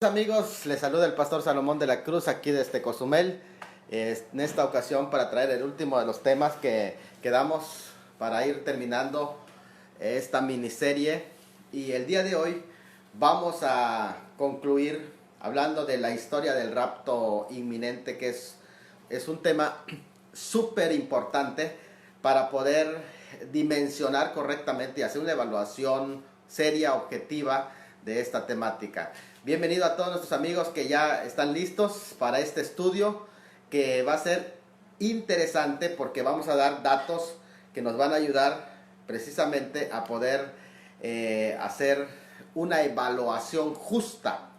Amigos, les saluda el pastor Salomón de la Cruz aquí desde Cozumel, en esta ocasión para traer el último de los temas que quedamos para ir terminando esta miniserie. Y el día de hoy vamos a concluir hablando de la historia del rapto inminente, que es un tema súper importante para poder dimensionar correctamente y hacer una evaluación seria, objetiva de esta temática. Bienvenido a todos nuestros amigos que ya están listos para este estudio, que va a ser interesante porque vamos a dar datos que nos van a ayudar precisamente a poder hacer una evaluación justa,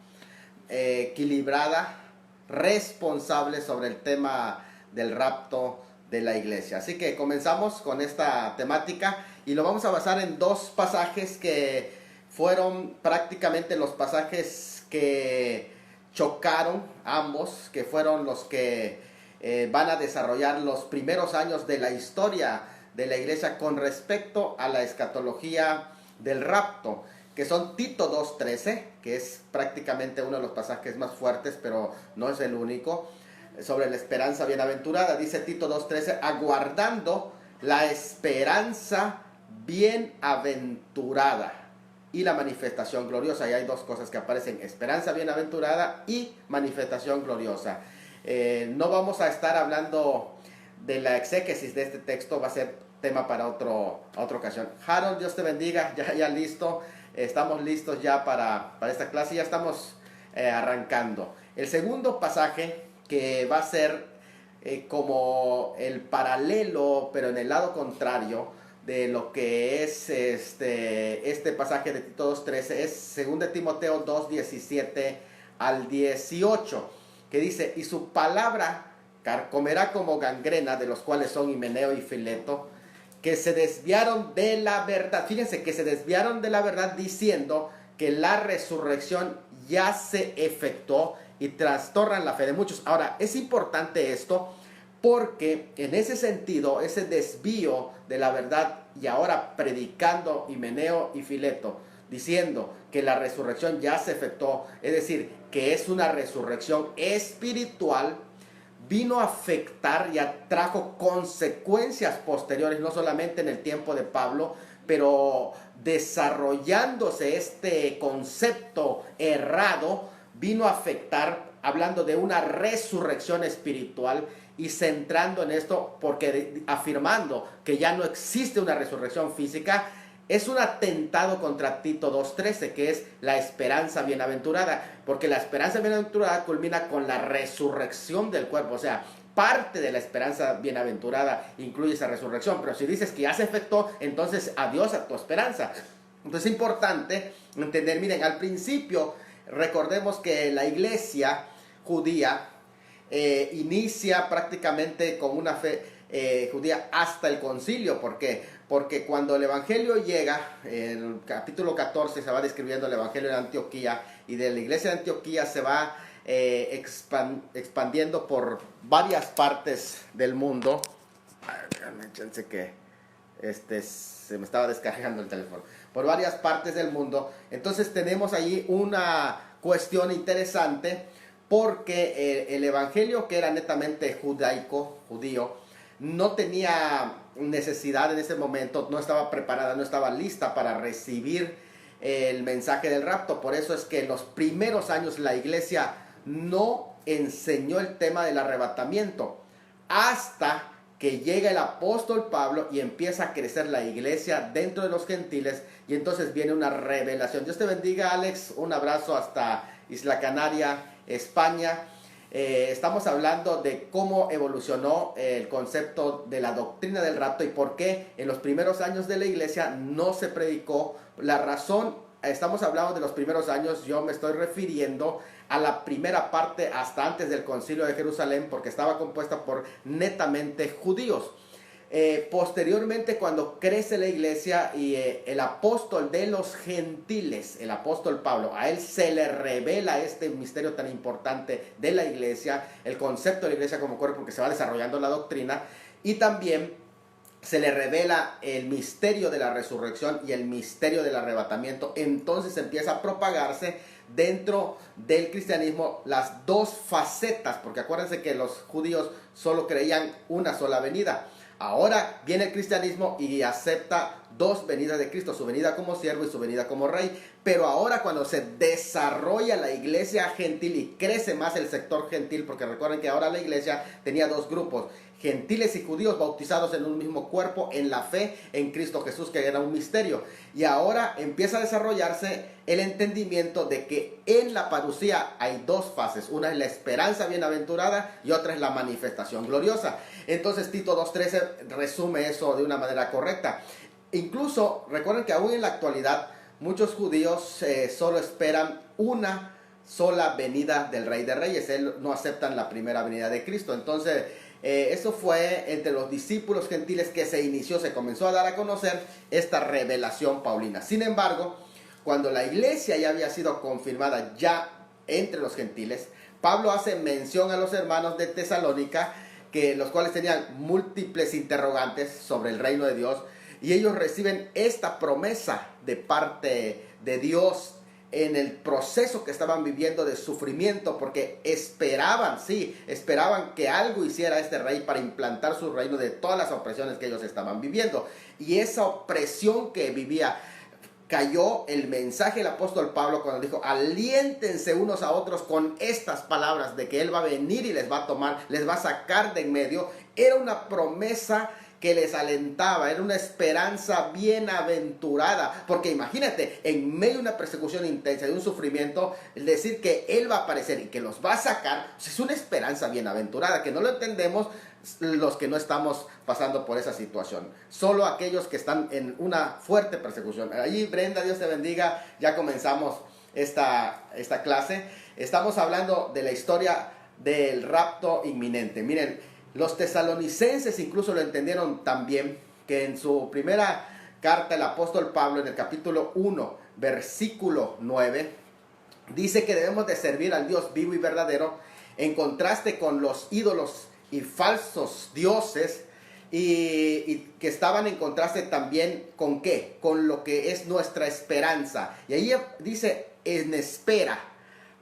equilibrada, responsable sobre el tema del rapto de la iglesia. Así que comenzamos con esta temática y lo vamos a basar en dos pasajes que fueron prácticamente los pasajes que chocaron ambos, que fueron los que van a desarrollar los primeros años de la historia de la iglesia con respecto a la escatología del rapto, que son Tito 2:13, que es prácticamente uno de los pasajes más fuertes, pero no es el único, sobre la esperanza bienaventurada. Dice Tito 2:13, aguardando la esperanza bienaventurada y la manifestación gloriosa. Y hay dos cosas que aparecen: esperanza bienaventurada y manifestación gloriosa. No vamos a estar hablando de la exégesis de este texto, va a ser tema para otra ocasión. Harold, Dios te bendiga, ya listo, estamos listos ya para esta clase, ya estamos arrancando. El segundo pasaje, que va a ser como el paralelo, pero en el lado contrario de lo que es este pasaje de Tito 2:13, es 2 Timoteo 2:17 al 18, que dice: y su palabra carcomerá como gangrena, de los cuales son Himeneo y Fileto, que se desviaron de la verdad. Fíjense que se desviaron de la verdad, diciendo que la resurrección ya se efectuó, y trastornan la fe de muchos. Ahora, es importante esto, porque en ese sentido, ese desvío de la verdad, y ahora predicando Himeneo y Fileto, diciendo que la resurrección ya se efectuó, es decir, que es una resurrección espiritual, vino a afectar y trajo consecuencias posteriores, no solamente en el tiempo de Pablo, pero desarrollándose este concepto errado, vino a afectar, hablando de una resurrección espiritual, y centrando en esto, porque afirmando que ya no existe una resurrección física, es un atentado contra Tito 2:13, que es la esperanza bienaventurada, porque la esperanza bienaventurada culmina con la resurrección del cuerpo. O sea, parte de la esperanza bienaventurada incluye esa resurrección, pero si dices que ya se efectuó, entonces adiós a tu esperanza. Entonces es importante entender, miren, al principio recordemos que la iglesia judía inicia prácticamente con una fe judía hasta el concilio. ¿Por qué? Porque cuando el evangelio llega, en el capítulo 14 se va describiendo el evangelio de Antioquía, y de la iglesia de Antioquía se va expandiendo por varias partes del mundo. Fíjense que se me estaba descargando el teléfono. Por varias partes del mundo. Entonces tenemos allí una cuestión interesante, porque el evangelio, que era netamente judío, no tenía necesidad en ese momento, no estaba preparada, no estaba lista para recibir el mensaje del rapto. Por eso es que en los primeros años la iglesia no enseñó el tema del arrebatamiento, hasta que llega el apóstol Pablo y empieza a crecer la iglesia dentro de los gentiles, y entonces viene una revelación. Dios te bendiga, Alex, un abrazo hasta Isla Canaria, España. Estamos hablando de cómo evolucionó el concepto de la doctrina del rapto y por qué en los primeros años de la iglesia no se predicó. La razón, estamos hablando de los primeros años, yo me estoy refiriendo a la primera parte hasta antes del concilio de Jerusalén, porque estaba compuesta por netamente judíos. Posteriormente, cuando crece la iglesia y el apóstol de los gentiles, el apóstol Pablo, a él se le revela este misterio tan importante de la iglesia, el concepto de la iglesia como cuerpo, porque se va desarrollando la doctrina, y también se le revela el misterio de la resurrección y el misterio del arrebatamiento. Entonces empieza a propagarse dentro del cristianismo las dos facetas, porque acuérdense que los judíos solo creían una sola venida. Ahora viene el cristianismo y acepta dos venidas de Cristo, su venida como siervo y su venida como rey. Pero ahora cuando se desarrolla la iglesia gentil y crece más el sector gentil, porque recuerden que ahora la iglesia tenía dos grupos, gentiles y judíos bautizados en un mismo cuerpo en la fe en Cristo Jesús, que era un misterio. Y ahora empieza a desarrollarse el entendimiento de que en la parucía hay dos fases. Una es la esperanza bienaventurada y otra es la manifestación gloriosa. Entonces Tito 2:13 resume eso de una manera correcta. Incluso recuerden que aún en la actualidad muchos judíos solo esperan una sola venida del Rey de Reyes. No aceptan la primera venida de Cristo. Entonces eso fue entre los discípulos gentiles que se comenzó a dar a conocer esta revelación paulina. Sin embargo, cuando la iglesia ya había sido confirmada ya entre los gentiles, Pablo hace mención a los hermanos de Tesalónica, los cuales tenían múltiples interrogantes sobre el reino de Dios, y ellos reciben esta promesa de parte de Dios en el proceso que estaban viviendo de sufrimiento, porque esperaban que algo hiciera este rey para implantar su reino de todas las opresiones que ellos estaban viviendo. Y esa opresión que vivía, cayó el mensaje del apóstol Pablo cuando dijo: aliéntense unos a otros con estas palabras de que él va a venir y les va a tomar, les va a sacar de en medio. Era una promesa que les alentaba, era una esperanza bienaventurada, porque imagínate, en medio de una persecución intensa, de un sufrimiento, el decir que Él va a aparecer y que los va a sacar, pues es una esperanza bienaventurada, que no lo entendemos los que no estamos pasando por esa situación, solo aquellos que están en una fuerte persecución. Allí, Brenda, Dios te bendiga, ya comenzamos esta clase. Estamos hablando de la historia del rapto inminente. Miren, los tesalonicenses incluso lo entendieron también, que en su primera carta el apóstol Pablo, en el capítulo 1, versículo 9, dice que debemos de servir al Dios vivo y verdadero, en contraste con los ídolos y falsos dioses, y que estaban en contraste también con ¿qué? Con lo que es nuestra esperanza. Y ahí dice en espera,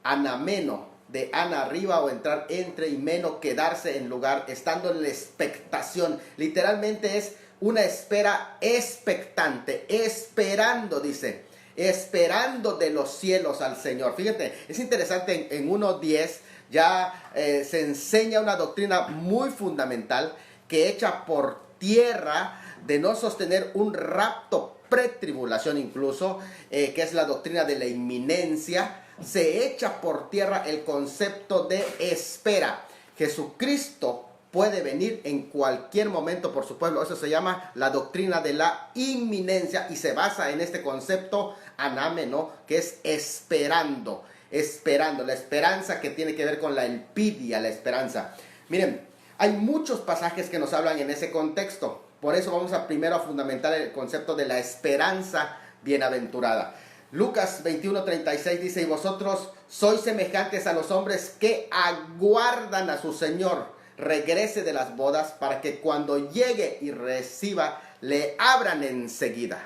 anameno, de ana arriba, o entrar entre, y meno, quedarse en lugar, estando en la expectación. Literalmente es una espera expectante, esperando, dice, esperando de los cielos al Señor. Fíjate, es interesante, en 1:10 ya se enseña una doctrina muy fundamental que echa por tierra de no sostener un rapto pretribulación incluso, que es la doctrina de la inminencia. Se echa por tierra el concepto de espera. Jesucristo puede venir en cualquier momento por su pueblo. Eso se llama la doctrina de la inminencia y se basa en este concepto anameno, que es esperando, la esperanza que tiene que ver con la elpidia, la esperanza. Miren, hay muchos pasajes que nos hablan en ese contexto. Por eso vamos primero a fundamentar el concepto de la esperanza bienaventurada. Lucas 21:36 dice: y vosotros sois semejantes a los hombres que aguardan a su Señor regrese de las bodas, para que cuando llegue y reciba, le abran enseguida.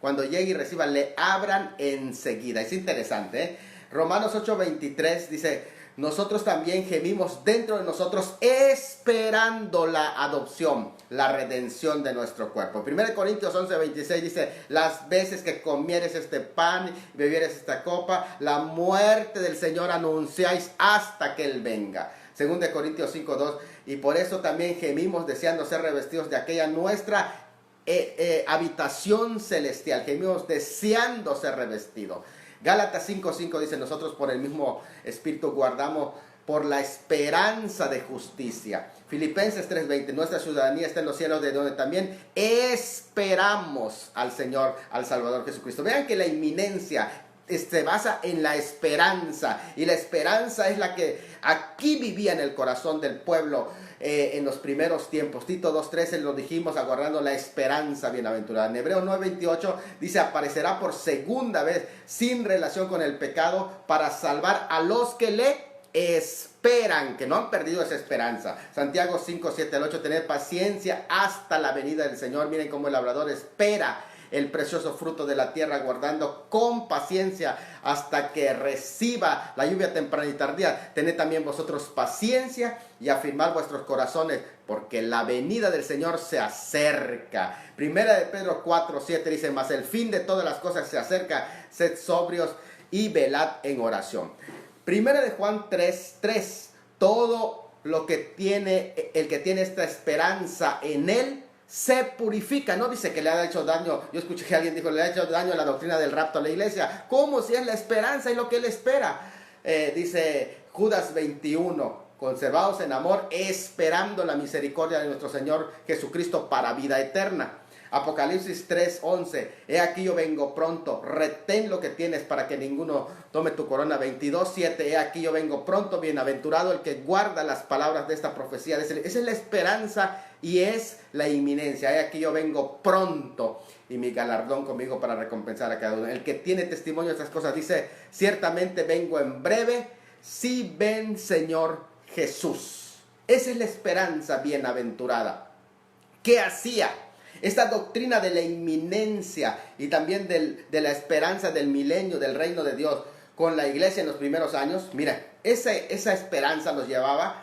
Cuando llegue y reciba, le abran enseguida. Es interesante, ¿eh? Romanos 8:23 dice: nosotros también gemimos dentro de nosotros, esperando la adopción, la redención de nuestro cuerpo. 1 Corintios 11:26 dice: las veces que comieres este pan y bebieres esta copa, la muerte del Señor anunciáis hasta que Él venga. 2 Corintios 5:2, y por eso también gemimos deseando ser revestidos de aquella nuestra habitación celestial. Gemimos deseando ser revestidos. Gálatas 5:5 dice: nosotros por el mismo Espíritu guardamos por la esperanza de justicia. Filipenses 3:20, nuestra ciudadanía está en los cielos, de donde también esperamos al Señor, al Salvador Jesucristo. Vean que la inminencia se basa en la esperanza, y la esperanza es la que aquí vivía en el corazón del pueblo en los primeros tiempos. Tito 2:13 lo dijimos, aguardando la esperanza bienaventurada. En Hebreos 9:28 dice: aparecerá por segunda vez sin relación con el pecado, para salvar a los que le esperan, que no han perdido esa esperanza. Santiago 5:7-8, tener paciencia hasta la venida del Señor. Miren cómo el labrador espera el precioso fruto de la tierra, guardando con paciencia hasta que reciba la lluvia temprana y tardía. Tened también vosotros paciencia y afirmad vuestros corazones, porque la venida del Señor se acerca. Primera de Pedro 4:7 dice: mas el fin de todas las cosas se acerca, sed sobrios y velad en oración. Primera de Juan 3:3, todo lo que tiene, el que tiene esta esperanza en él, se purifica. No dice que le ha hecho daño. Yo escuché que alguien dijo, le ha hecho daño la doctrina del rapto a la iglesia. ¿Cómo? Si es la esperanza y lo que él espera. Dice Judas 21, conservados en amor, esperando la misericordia de nuestro Señor Jesucristo para vida eterna. Apocalipsis 3:11, he aquí yo vengo pronto, retén lo que tienes para que ninguno tome tu corona. 22:7, he aquí yo vengo pronto, bienaventurado el que guarda las palabras de esta profecía. Esa es la esperanza y es la inminencia. He aquí yo vengo pronto y mi galardón conmigo para recompensar a cada uno. El que tiene testimonio de estas cosas dice, ciertamente vengo en breve, si ven Señor Jesús. Esa es la esperanza bienaventurada. ¿Qué hacía? Esta doctrina de la inminencia y también de la esperanza del milenio, del reino de Dios con la iglesia en los primeros años. Mira, esa esperanza los llevaba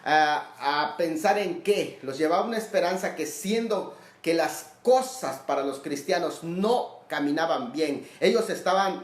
a pensar en qué. Los llevaba a una esperanza que, siendo que las cosas para los cristianos no caminaban bien, ellos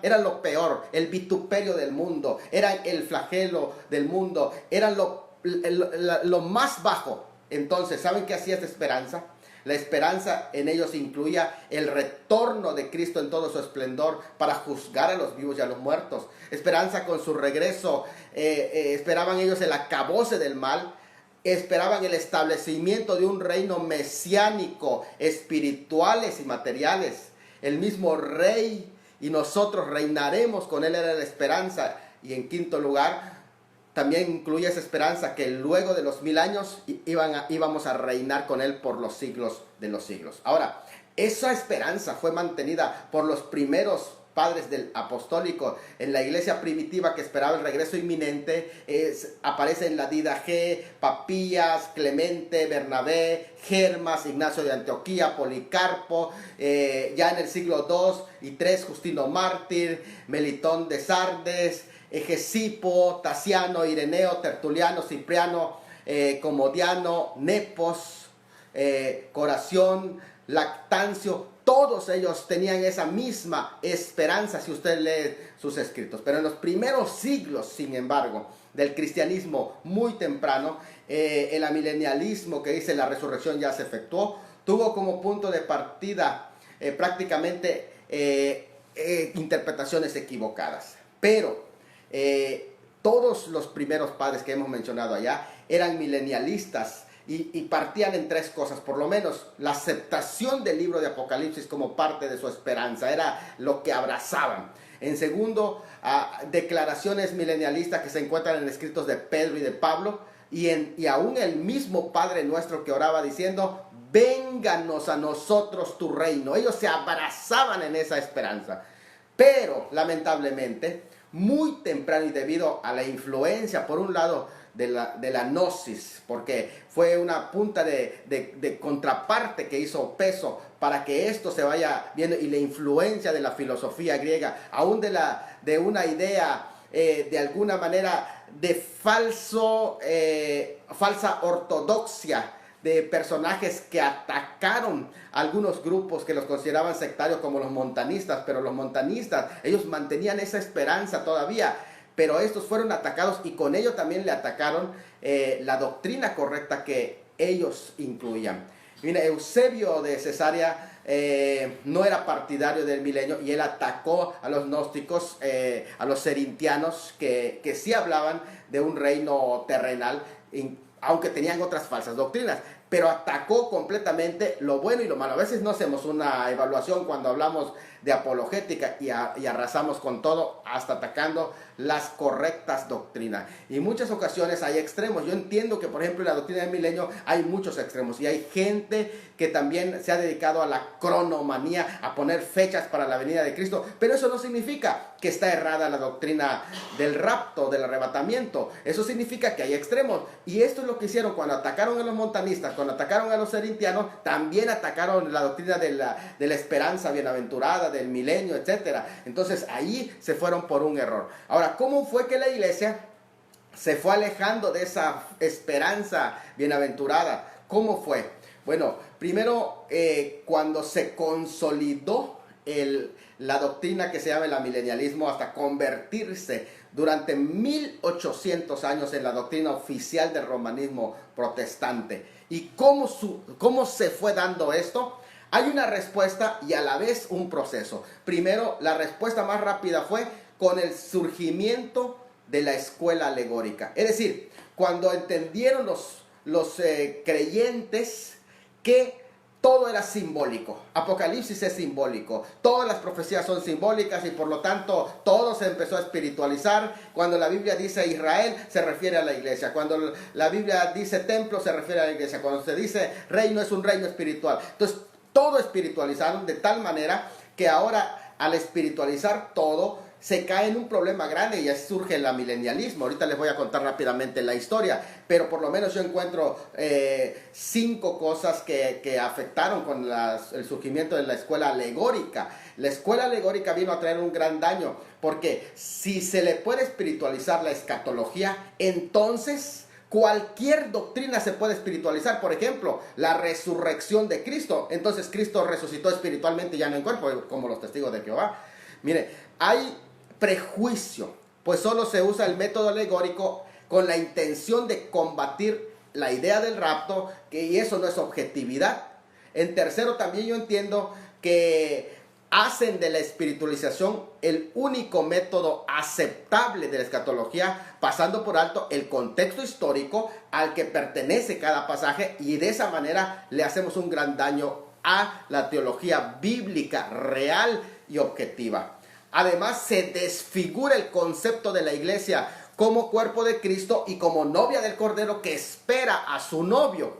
eran lo peor, el vituperio del mundo, eran el flagelo del mundo, eran lo más bajo. Entonces, ¿saben qué hacía esta esperanza? La esperanza en ellos incluía el retorno de Cristo en todo su esplendor para juzgar a los vivos y a los muertos. Esperanza con su regreso. Esperaban ellos el acabose del mal. Esperaban el establecimiento de un reino mesiánico, espirituales y materiales. El mismo rey y nosotros reinaremos con él, era la esperanza. Y en quinto lugar, también incluye esa esperanza que luego de los 1000 años íbamos a reinar con él por los siglos de los siglos. Ahora, esa esperanza fue mantenida por los primeros padres del apostólico en la iglesia primitiva que esperaba el regreso inminente. Aparece en la Didache, Papías, Clemente, Bernabé, Germas, Ignacio de Antioquía, Policarpo, ya en el siglo II y III, Justino Mártir, Melitón de Sardes, Egesipo, Tasiano, Ireneo, Tertuliano, Cipriano, Comodiano, Nepos, Coración, Lactancio. Todos ellos tenían esa misma esperanza si usted lee sus escritos. Pero en los primeros siglos, sin embargo, del cristianismo muy temprano, el amilenialismo que dice la resurrección ya se efectuó, tuvo como punto de partida prácticamente interpretaciones equivocadas. Pero todos los primeros padres que hemos mencionado allá eran milenialistas y partían en tres cosas. Por lo menos la aceptación del libro de Apocalipsis como parte de su esperanza era lo que abrazaban. En segundo, declaraciones milenialistas que se encuentran en escritos de Pedro y de Pablo, y aún el mismo Padre Nuestro que oraba diciendo, vénganos a nosotros tu reino. Ellos se abrazaban en esa esperanza. Pero lamentablemente, muy temprano, y debido a la influencia, por un lado, de la gnosis, porque fue una punta de contraparte que hizo peso para que esto se vaya viendo, y la influencia de la filosofía griega, aún de una idea de alguna manera de falsa ortodoxia, de personajes que atacaron a algunos grupos que los consideraban sectarios, como los montanistas. Pero los montanistas, ellos mantenían esa esperanza todavía, pero estos fueron atacados, y con ello también le atacaron la doctrina correcta que ellos incluían. Mira, Eusebio de Cesarea no era partidario del milenio, y él atacó a los gnósticos, a los cerintianos, que sí hablaban de un reino terrenal, aunque tenían otras falsas doctrinas, pero atacó completamente lo bueno y lo malo. A veces no hacemos una evaluación cuando hablamos de apologética y arrasamos con todo, hasta atacando las correctas doctrinas. Y en muchas ocasiones hay extremos. Yo entiendo que, por ejemplo, en la doctrina del milenio hay muchos extremos, y hay gente que también se ha dedicado a la cronomanía, a poner fechas para la venida de Cristo, pero eso no significa que está errada la doctrina del rapto, del arrebatamiento. Eso significa que hay extremos, y esto es lo que hicieron cuando atacaron a los montanistas, Cuando atacaron a los corintianos, también atacaron la doctrina de la esperanza bienaventurada, del milenio, etc. Entonces ahí se fueron por un error. Ahora, ¿cómo fue que la iglesia se fue alejando de esa esperanza bienaventurada? ¿Cómo fue? Bueno, primero cuando se consolidó la doctrina que se llama el amilenialismo hasta convertirse durante 1800 años en la doctrina oficial del romanismo protestante. ¿Y cómo se fue dando esto? Hay una respuesta y a la vez un proceso. Primero, la respuesta más rápida fue con el surgimiento de la escuela alegórica. Es decir, cuando entendieron los creyentes que todo era simbólico. Apocalipsis es simbólico. Todas las profecías son simbólicas y por lo tanto todo se empezó a espiritualizar. Cuando la Biblia dice Israel, se refiere a la iglesia. Cuando la Biblia dice templo, se refiere a la iglesia. Cuando se dice reino, es un reino espiritual. Entonces, todo espiritualizaron de tal manera que ahora, al espiritualizar todo, se cae en un problema grande y así surge el amilenialismo. Ahorita les voy a contar rápidamente la historia, pero por lo menos yo encuentro 5 cosas que afectaron con el surgimiento de la escuela alegórica. La escuela alegórica vino a traer un gran daño, porque si se le puede espiritualizar la escatología, entonces cualquier doctrina se puede espiritualizar. Por ejemplo, la resurrección de Cristo. Entonces Cristo resucitó espiritualmente, ya no en cuerpo, como los testigos de Jehová. Mire, hay prejuicio, pues solo se usa el método alegórico con la intención de combatir la idea del rapto, y eso no es objetividad. En tercero, también yo entiendo que hacen de la espiritualización el único método aceptable de la escatología, pasando por alto el contexto histórico al que pertenece cada pasaje, y de esa manera le hacemos un gran daño a la teología bíblica real y objetiva. Además, se desfigura el concepto de la iglesia como cuerpo de Cristo y como novia del Cordero que espera a su novio.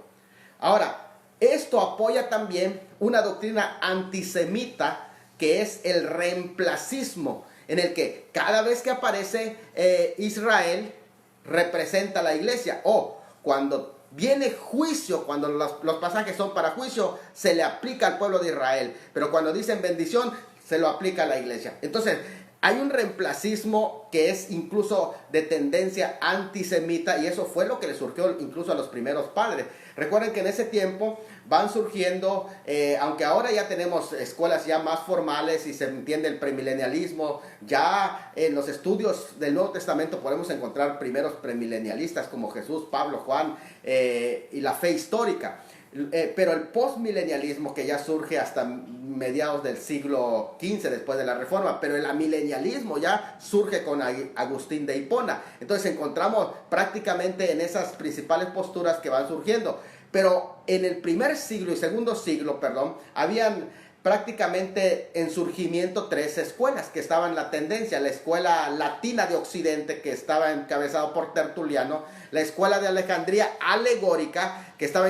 Ahora, esto apoya también una doctrina antisemita que es el reemplacismo, en el que cada vez que aparece Israel representa a la iglesia, o cuando viene juicio, cuando los pasajes son para juicio, se le aplica al pueblo de Israel, pero cuando dicen bendición, se lo aplica a la iglesia. Entonces, hay un reemplacismo que es incluso de tendencia antisemita, y eso fue lo que le surgió incluso a los primeros padres. Recuerden que en ese tiempo van surgiendo, aunque ahora ya tenemos escuelas ya más formales y se entiende el premilenialismo, ya en los estudios del Nuevo Testamento podemos encontrar primeros premilenialistas como Jesús, Pablo, Juan y la fe histórica. Pero el postmilenialismo, que ya surge hasta mediados del siglo XV después de la Reforma, pero el amilenialismo ya surge con Agustín de Hipona. Entonces encontramos prácticamente en esas principales posturas que van surgiendo. Pero en el primer siglo y segundo siglo, habían prácticamente en surgimiento 3 escuelas que estaban en la tendencia: la escuela latina de Occidente, que estaba encabezado por Tertuliano; la escuela de Alejandría alegórica, que estaba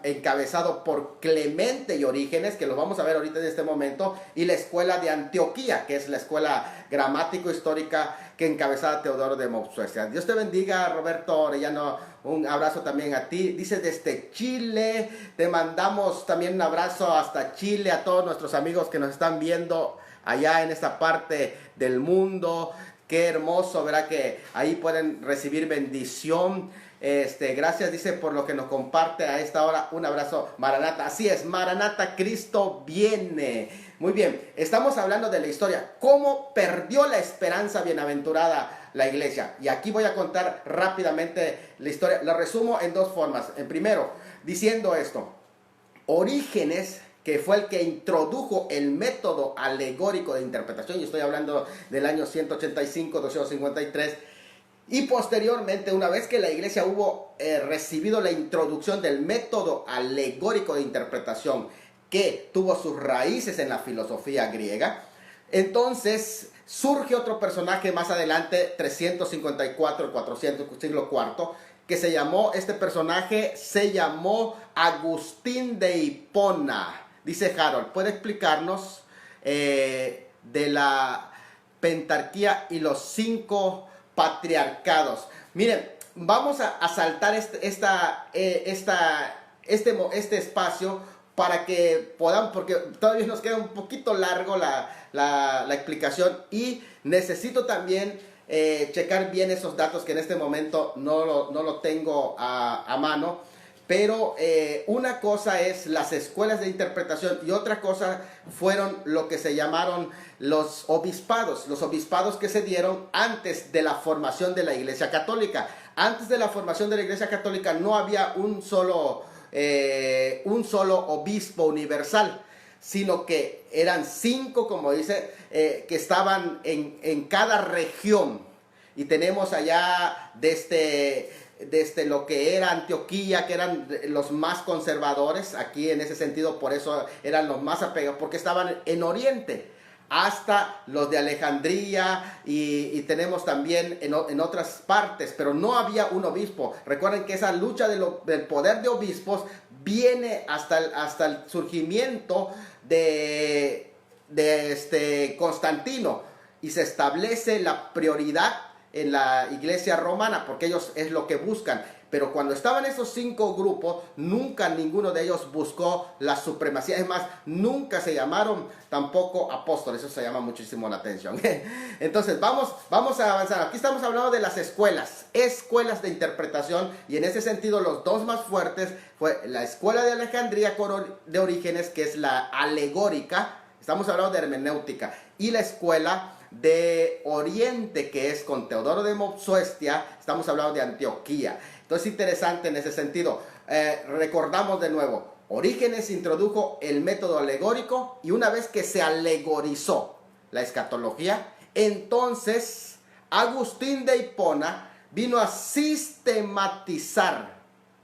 encabezado por Clemente y Orígenes, que lo vamos a ver ahorita en este momento; y la escuela de Antioquía, que es la escuela gramático-histórica que encabezaba Teodoro de Mopsuestia. Dios te bendiga, Roberto Orellano, un abrazo también a ti. Dice desde Chile, te mandamos también un abrazo hasta Chile, a todos nuestros amigos que nos están viendo allá en esta parte del mundo. Qué hermoso, ¿verdad? Que ahí pueden recibir bendición. Gracias, dice, por lo que nos comparte a esta hora. Un abrazo, Maranata. Así es, Maranata, Cristo viene. Muy bien, estamos hablando de la historia. ¿Cómo perdió la esperanza bienaventurada la iglesia? Y aquí voy a contar rápidamente la historia. Lo resumo en 2 formas. En primero, diciendo esto: Orígenes, que fue el que introdujo el método alegórico de interpretación, y estoy hablando del año 185, 253, y posteriormente, una vez que la iglesia hubo recibido la introducción del método alegórico de interpretación, que tuvo sus raíces en la filosofía griega, entonces surge otro personaje más adelante, 354, 400, siglo IV, que este personaje se llamó Agustín de Hipona. Dice Harold, ¿puede explicarnos de la pentarquía y los 5 patriarcados? Miren, vamos a saltar esta este espacio para que podamos, porque todavía nos queda un poquito largo la explicación y necesito también checar bien esos datos que en este momento no lo tengo a mano. Pero una cosa es las escuelas de interpretación y otra cosa fueron lo que se llamaron los obispados que se dieron antes de la formación de la Iglesia Católica. Antes de la formación de la Iglesia Católica no había un solo obispo universal, sino que eran 5, como dice, que estaban en cada región. Y tenemos allá desde lo que era Antioquía, que eran los más conservadores, aquí en ese sentido, por eso eran los más apegados, porque estaban en Oriente, hasta los de Alejandría y tenemos también en otras partes, pero no había un obispo. Recuerden que esa lucha del poder de obispos viene hasta el surgimiento de Constantino, y se establece la prioridad en la iglesia romana, porque ellos es lo que buscan. Pero cuando estaban esos 5 grupos, nunca ninguno de ellos buscó la supremacía. Es más, nunca se llamaron tampoco apóstoles. Eso se llama muchísimo la atención. Entonces, vamos a avanzar. Aquí estamos hablando de las escuelas de interpretación. Y en ese sentido, los dos más fuertes fue la escuela de Alejandría de Orígenes, que es la alegórica. Estamos hablando de hermenéutica. Y la escuela de Oriente, que es con Teodoro de Mopsuestia. Estamos hablando de Antioquía. Entonces, interesante en ese sentido. Recordamos de nuevo, Orígenes introdujo el método alegórico, y una vez que se alegorizó la escatología, entonces Agustín de Hipona vino a sistematizar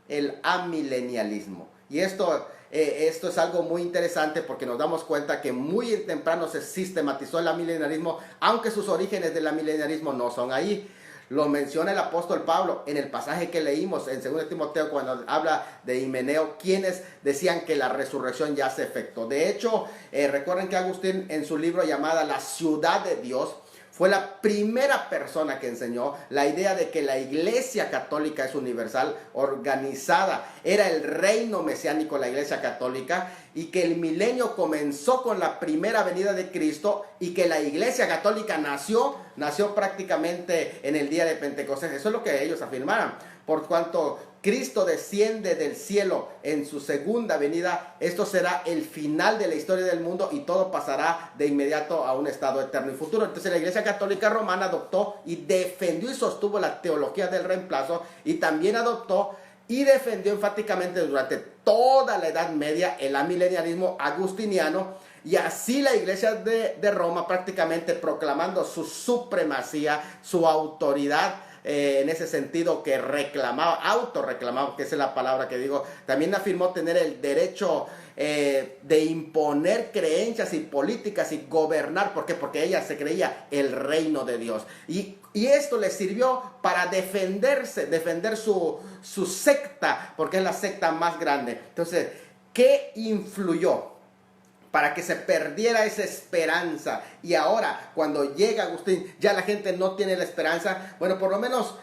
el amilenialismo. Y esto es algo muy interesante, porque nos damos cuenta que muy temprano se sistematizó el amilenialismo, aunque sus orígenes del amilenialismo no son ahí. Lo menciona el apóstol Pablo en el pasaje que leímos en 2 Timoteo, cuando habla de Himeneo, quienes decían que la resurrección ya se efectuó. De hecho, recuerden que Agustín, en su libro llamada La Ciudad de Dios, fue la primera persona que enseñó la idea de que la Iglesia Católica es universal, organizada. Era el reino mesiánico, la Iglesia Católica, y que el milenio comenzó con la primera venida de Cristo, y que la Iglesia Católica nació prácticamente en el día de Pentecostés. Eso es lo que ellos afirmaban. Por cuanto Cristo desciende del cielo en su segunda venida, esto será el final de la historia del mundo, y todo pasará de inmediato a un estado eterno y futuro. Entonces la Iglesia Católica Romana adoptó y defendió y sostuvo la teología del reemplazo, y también adoptó y defendió enfáticamente durante toda la Edad Media el amilenialismo agustiniano. Y así la Iglesia de Roma, prácticamente proclamando su supremacía, su autoridad, en ese sentido, que autorreclamaba, que esa es la palabra que digo, también afirmó tener el derecho de imponer creencias y políticas y gobernar. ¿Por qué? Porque ella se creía el reino de Dios. Y esto le sirvió para defender su secta, porque es la secta más grande. Entonces, ¿qué influyó para que se perdiera esa esperanza? Y ahora, cuando llega Agustín, ya la gente no tiene la esperanza. Bueno, por lo menos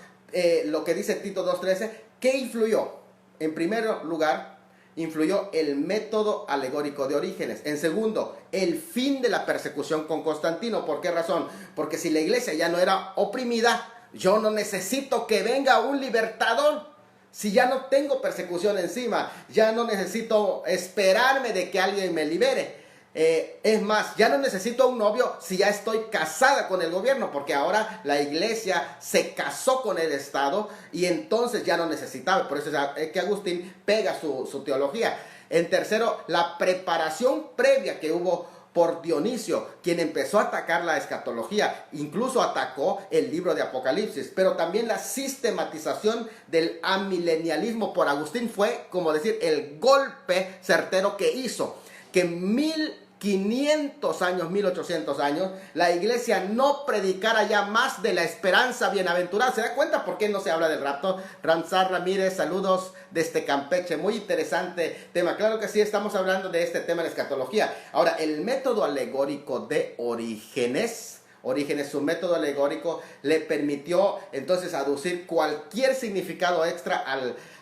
lo que dice Tito 2:13, ¿qué influyó? En primer lugar, influyó el método alegórico de Orígenes. En segundo, el fin de la persecución con Constantino. ¿Por qué razón? Porque si la iglesia ya no era oprimida, yo no necesito que venga un libertador. Si ya no tengo persecución encima, ya no necesito esperarme de que alguien me libere. Es más, ya no necesito un novio si ya estoy casada con el gobierno, porque ahora la iglesia se casó con el Estado, y entonces ya no necesitaba. Por eso es que Agustín pega su teología. En tercero, la preparación previa que hubo por Dionisio, quien empezó a atacar la escatología, incluso atacó el libro de Apocalipsis. Pero también la sistematización del amilenialismo por Agustín fue, como decir, el golpe certero que hizo que 1500 años, 1800 años, la iglesia no predicara ya más de la esperanza bienaventurada. ¿Se da cuenta por qué no se habla del rapto? Ramsar Ramírez, saludos desde Campeche. Muy interesante tema. Claro que sí, estamos hablando de este tema de la escatología. Ahora, el método alegórico de Orígenes Orígenes, su método alegórico le permitió entonces aducir cualquier significado extra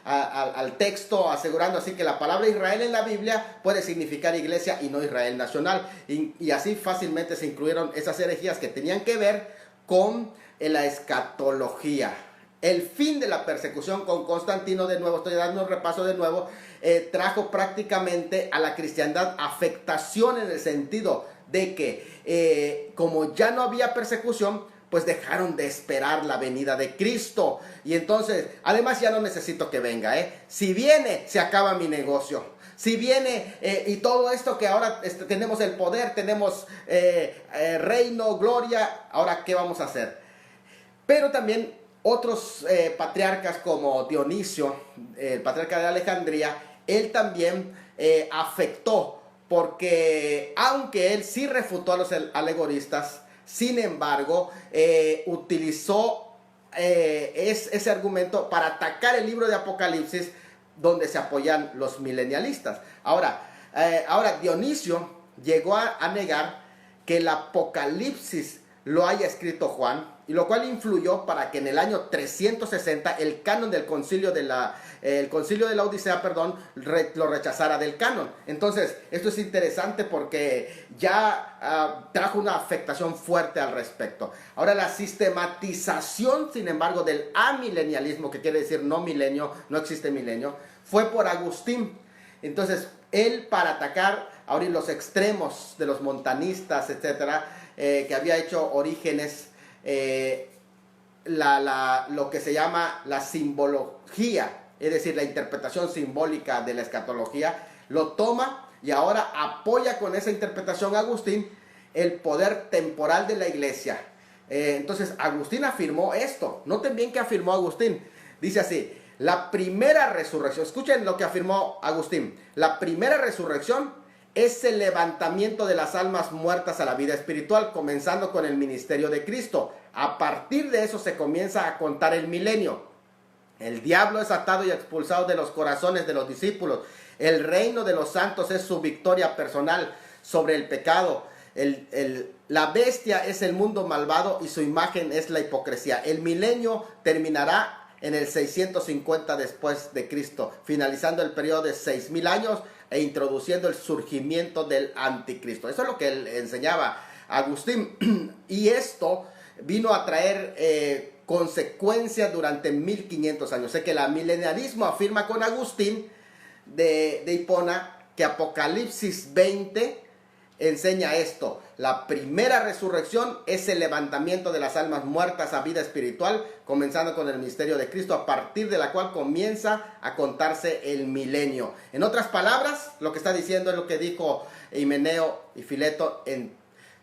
al texto, asegurando así que la palabra Israel en la Biblia puede significar iglesia y no Israel nacional. Y así fácilmente se incluyeron esas herejías que tenían que ver con la escatología. El fin de la persecución con Constantino, de nuevo, estoy dando un repaso de nuevo, trajo prácticamente a la cristiandad afectación en el sentido de que como ya no había persecución, pues dejaron de esperar la venida de Cristo. Y entonces, además ya no necesito que venga, si viene, se acaba mi negocio. Si viene y todo esto que ahora tenemos el poder, tenemos reino, gloria, ahora ¿qué vamos a hacer? Pero también otros patriarcas como Dionisio, el patriarca de Alejandría, él también afectó, porque aunque él sí refutó a los alegoristas, sin embargo, utilizó ese argumento para atacar el libro de Apocalipsis, donde se apoyan los milenialistas. Ahora Dionisio llegó a negar que el Apocalipsis lo haya escrito Juan, y lo cual influyó para que en el año 360 el canon del concilio de la Odisea, lo rechazara del canon. Entonces, esto es interesante porque ya trajo una afectación fuerte al respecto. Ahora, la sistematización, sin embargo, del amilenialismo, que quiere decir no milenio, no existe milenio, fue por Agustín. Entonces, él, para atacar ahora los extremos de los montanistas, etcétera, que había hecho Orígenes, lo que se llama la simbología, es decir, la interpretación simbólica de la escatología, lo toma y ahora apoya con esa interpretación Agustín el poder temporal de la iglesia. Entonces Agustín afirmó esto. Noten bien que afirmó Agustín. Dice así: la primera resurrección, escuchen lo que afirmó Agustín, la primera resurrección es el levantamiento de las almas muertas a la vida espiritual, comenzando con el ministerio de Cristo. A partir de eso se comienza a contar el milenio. El diablo es atado y expulsado de los corazones de los discípulos. El reino de los santos es su victoria personal sobre el pecado. La bestia es el mundo malvado y su imagen es la hipocresía. El milenio terminará en el 650 después de Cristo, finalizando el periodo de 6,000 años e introduciendo el surgimiento del anticristo. Eso es lo que él enseñaba Agustín. Y esto vino a traer consecuencias durante 1500 años. Sé que el milenialismo afirma con Agustín de Hipona que Apocalipsis 20 enseña esto: la primera resurrección es el levantamiento de las almas muertas a vida espiritual, comenzando con el misterio de Cristo, a partir de la cual comienza a contarse el milenio. En otras palabras, lo que está diciendo es lo que dijo Himeneo y Fileto en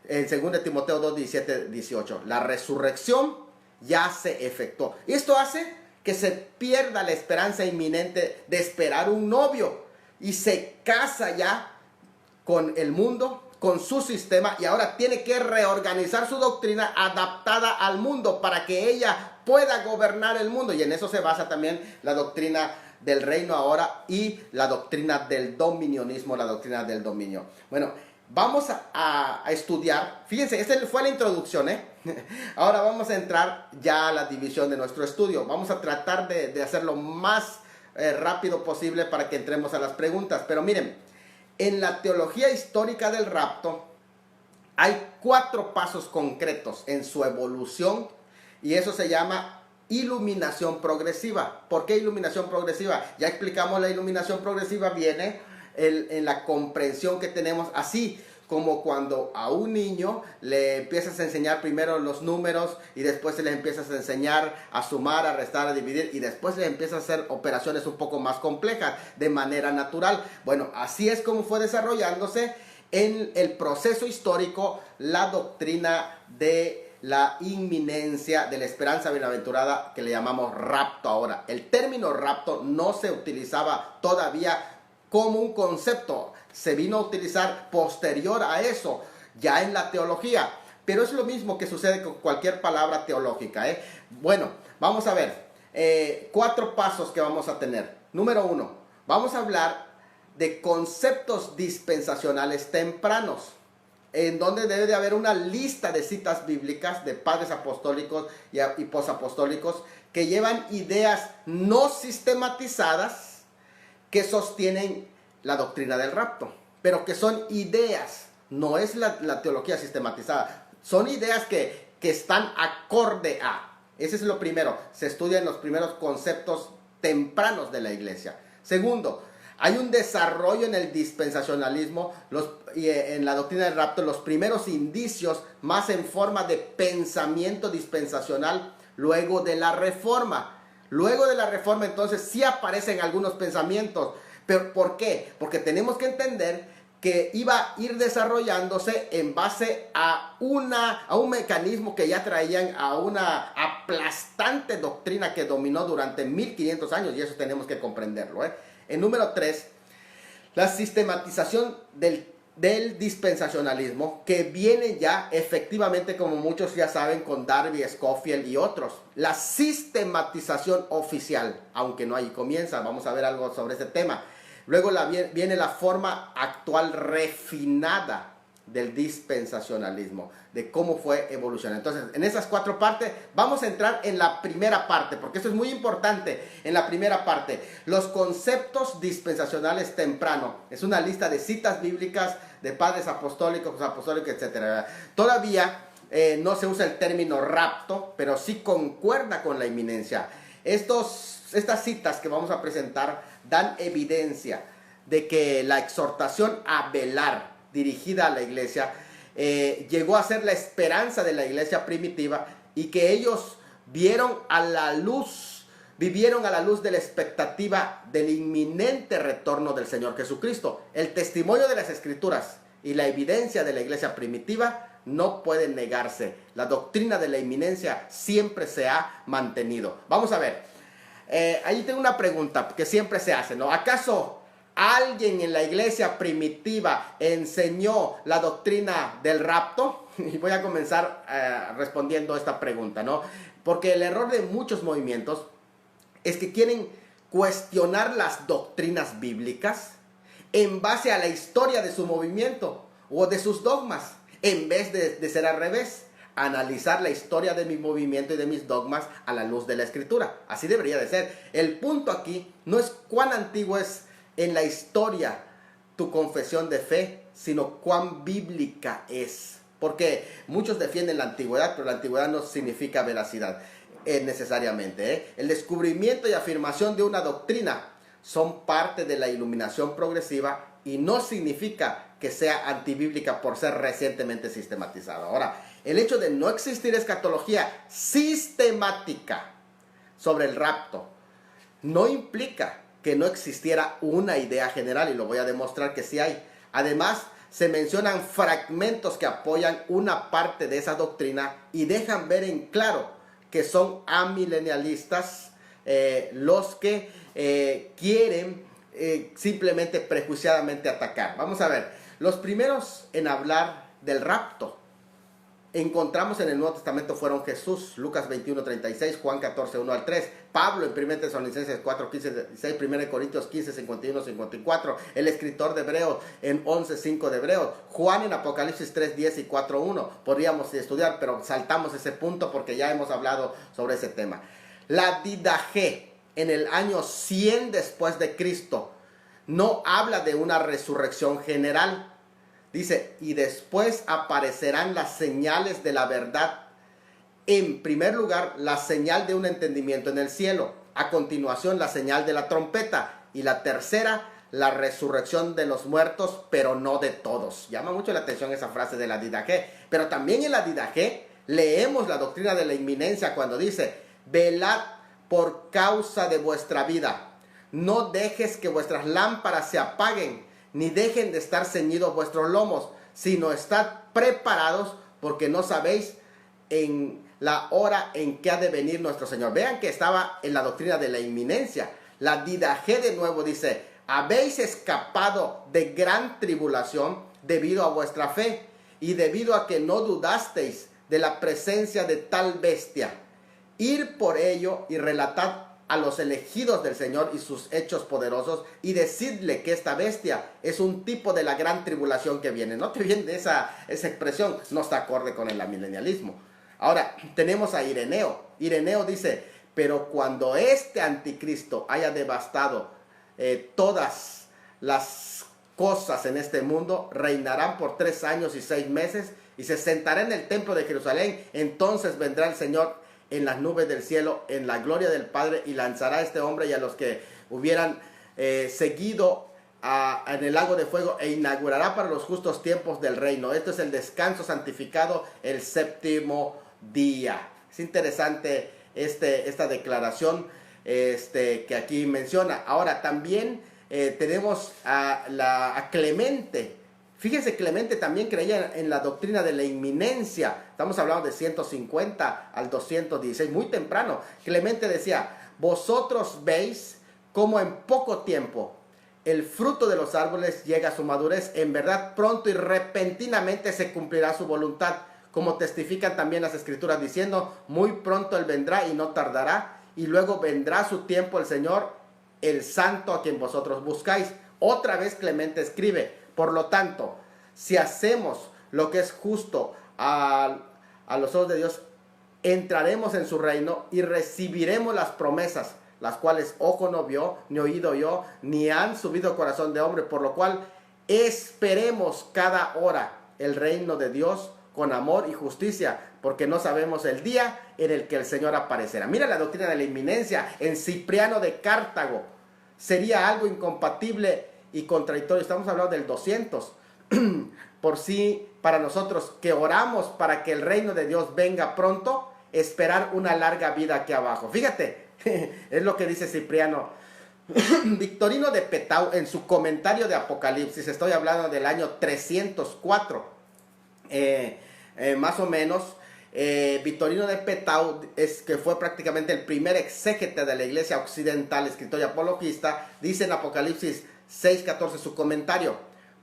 2 Timoteo 2, 17, 18. La resurrección ya se efectuó. Y esto hace que se pierda la esperanza inminente de esperar un novio, y se casa ya con el mundo, con su sistema, y ahora tiene que reorganizar su doctrina adaptada al mundo para que ella pueda gobernar el mundo. Y en eso se basa también la doctrina del reino ahora y la doctrina del dominionismo, la doctrina del dominio. Bueno, vamos a estudiar. Fíjense, esta fue la introducción, Ahora vamos a entrar ya a la división de nuestro estudio. Vamos a tratar de hacerlo más rápido posible para que entremos a las preguntas. Pero miren, en la teología histórica del rapto hay 4 pasos concretos en su evolución, y eso se llama iluminación progresiva. ¿Por qué iluminación progresiva? Ya explicamos, la iluminación progresiva viene en la comprensión que tenemos, así como cuando a un niño le empiezas a enseñar primero los números, y después le empiezas a enseñar a sumar, a restar, a dividir, y después le empiezas a hacer operaciones un poco más complejas de manera natural. Bueno, así es como fue desarrollándose en el proceso histórico la doctrina de la inminencia de la esperanza bienaventurada, que le llamamos rapto ahora. El término rapto no se utilizaba todavía como un concepto, se vino a utilizar posterior a eso, ya en la teología. Pero es lo mismo que sucede con cualquier palabra teológica, Bueno, vamos a ver 4 pasos que vamos a tener. Número 1, vamos a hablar de conceptos dispensacionales tempranos. en donde debe de haber una lista de citas bíblicas de padres apostólicos y posapostólicos que llevan ideas no sistematizadas que sostienen la doctrina del rapto, pero que son ideas, no es la teología sistematizada, son ideas que están acorde a. Ese es lo primero, se estudian los primeros conceptos tempranos de la iglesia. Segundo, hay un desarrollo en el dispensacionalismo y en la doctrina del rapto, los primeros indicios más en forma de pensamiento dispensacional luego de la reforma. Luego de la reforma entonces sí aparecen algunos pensamientos. ¿Pero por qué? Porque tenemos que entender que iba a ir desarrollándose en base a un mecanismo que ya traían, a una aplastante doctrina que dominó durante 1500 años, y eso tenemos que comprenderlo. En número 3, la sistematización del dispensacionalismo, que viene ya efectivamente, como muchos ya saben, con Darby, Scofield y otros. La sistematización oficial, aunque no ahí comienza, vamos a ver algo sobre ese tema. Luego viene la forma actual refinada del dispensacionalismo, de cómo fue evolucionando. Entonces, en esas 4 partes vamos a entrar en la primera parte, porque esto es muy importante. En la primera parte, los conceptos dispensacionales temprano. Es una lista de citas bíblicas de padres apostólicos, etc. Todavía no se usa el término rapto, pero sí concuerda con la inminencia. Estas citas que vamos a presentar dan evidencia de que la exhortación a velar dirigida a la iglesia llegó a ser la esperanza de la iglesia primitiva, y que ellos vivieron a la luz de la expectativa del inminente retorno del Señor Jesucristo. El testimonio de las Escrituras y la evidencia de la iglesia primitiva no pueden negarse. La doctrina de la inminencia siempre se ha mantenido. Vamos a ver. Ahí tengo una pregunta que siempre se hace, ¿no? ¿Acaso alguien en la iglesia primitiva enseñó la doctrina del rapto? Y voy a comenzar respondiendo esta pregunta, ¿no? Porque el error de muchos movimientos es que quieren cuestionar las doctrinas bíblicas en base a la historia de su movimiento o de sus dogmas, en vez de ser al revés. Analizar la historia de mi movimiento y de mis dogmas a la luz de la Escritura. Así debería de ser. El punto aquí no es cuán antiguo es en la historia tu confesión de fe, sino cuán bíblica es. Porque muchos defienden la antigüedad, pero la antigüedad no significa veracidad necesariamente. El descubrimiento y afirmación de una doctrina son parte de la iluminación progresiva y no significa que sea antibíblica por ser recientemente sistematizada. Ahora, el hecho de no existir escatología sistemática sobre el rapto no implica que no existiera una idea general, y lo voy a demostrar que sí hay. Además, se mencionan fragmentos que apoyan una parte de esa doctrina y dejan ver en claro que son amilenialistas los que quieren simplemente prejuiciadamente atacar. Vamos a ver, los primeros en hablar del rapto encontramos en el Nuevo Testamento fueron Jesús, Lucas 21:36, Juan 14:1-3, Pablo en 1 Tesalonicenses 4:15-16, 1 Corintios 15:51-54, el escritor de Hebreos en 11:5 de Hebreos, Juan en Apocalipsis 3:10 y 4:1. Podríamos estudiar, pero saltamos ese punto porque ya hemos hablado sobre ese tema. La Didache en el año 100 después de Cristo no habla de una resurrección general. Dice, y después aparecerán las señales de la verdad. En primer lugar, la señal de un entendimiento en el cielo. A continuación, la señal de la trompeta. Y la tercera, la resurrección de los muertos, pero no de todos. Llama mucho la atención esa frase de la Didache. Pero también en la Didache leemos la doctrina de la inminencia cuando dice, velad por causa de vuestra vida. No dejes que vuestras lámparas se apaguen, ni dejen de estar ceñidos vuestros lomos, sino estad preparados, porque no sabéis en la hora en que ha de venir nuestro Señor. Vean que estaba en la doctrina de la inminencia. La Didache de nuevo dice, habéis escapado de gran tribulación debido a vuestra fe, y debido a que no dudasteis de la presencia de tal bestia. Ir por ello y relatad a los elegidos del Señor y sus hechos poderosos y decidle que esta bestia es un tipo de la gran tribulación que viene. No te viene esa expresión, no está acorde con el amilenialismo. Ahora, tenemos a Ireneo. Ireneo dice, pero cuando este anticristo haya devastado todas las cosas en este mundo, reinarán por 3 años y 6 meses y se sentará en el templo de Jerusalén. Entonces vendrá el Señor en las nubes del cielo, en la gloria del Padre, y lanzará a este hombre y a los que hubieran seguido en el lago de fuego, e inaugurará para los justos tiempos del reino. Esto es el descanso santificado, el séptimo día. Es interesante esta declaración que aquí menciona. Ahora también tenemos a Clemente. Fíjense, Clemente también creía en la doctrina de la inminencia. Estamos hablando de 150 al 216, muy temprano. Clemente decía, vosotros veis cómo en poco tiempo el fruto de los árboles llega a su madurez. En verdad, pronto y repentinamente se cumplirá su voluntad, como testifican también las escrituras, diciendo, muy pronto Él vendrá y no tardará, y luego vendrá su tiempo el Señor, el santo a quien vosotros buscáis. Otra vez Clemente escribe, por lo tanto, si hacemos lo que es justo a los ojos de Dios, entraremos en su reino y recibiremos las promesas, las cuales ojo no vio, ni oído oyó, ni han subido corazón de hombre, por lo cual esperemos cada hora el reino de Dios con amor y justicia, porque no sabemos el día en el que el Señor aparecerá. Mira la doctrina de la inminencia en Cipriano de Cartago. Sería algo incompatible y contradictorio. Estamos hablando del 200. Por sí, para nosotros que oramos para que el reino de Dios venga pronto, esperar una larga vida aquí abajo. Fíjate, es lo que dice Cipriano. Victorino de Petau, en su comentario de Apocalipsis, estoy hablando del año 304, más o menos. Victorino de Petau, que fue prácticamente el primer exégete de la iglesia occidental, escritor y apologista, dice en Apocalipsis 6:14 su comentario,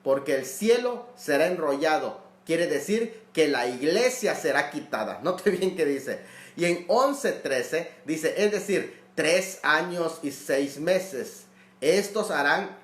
porque el cielo será enrollado, quiere decir que la iglesia será quitada. Note bien que dice. Y en 11:13 dice, es decir, 3 años y 6 meses. Estos harán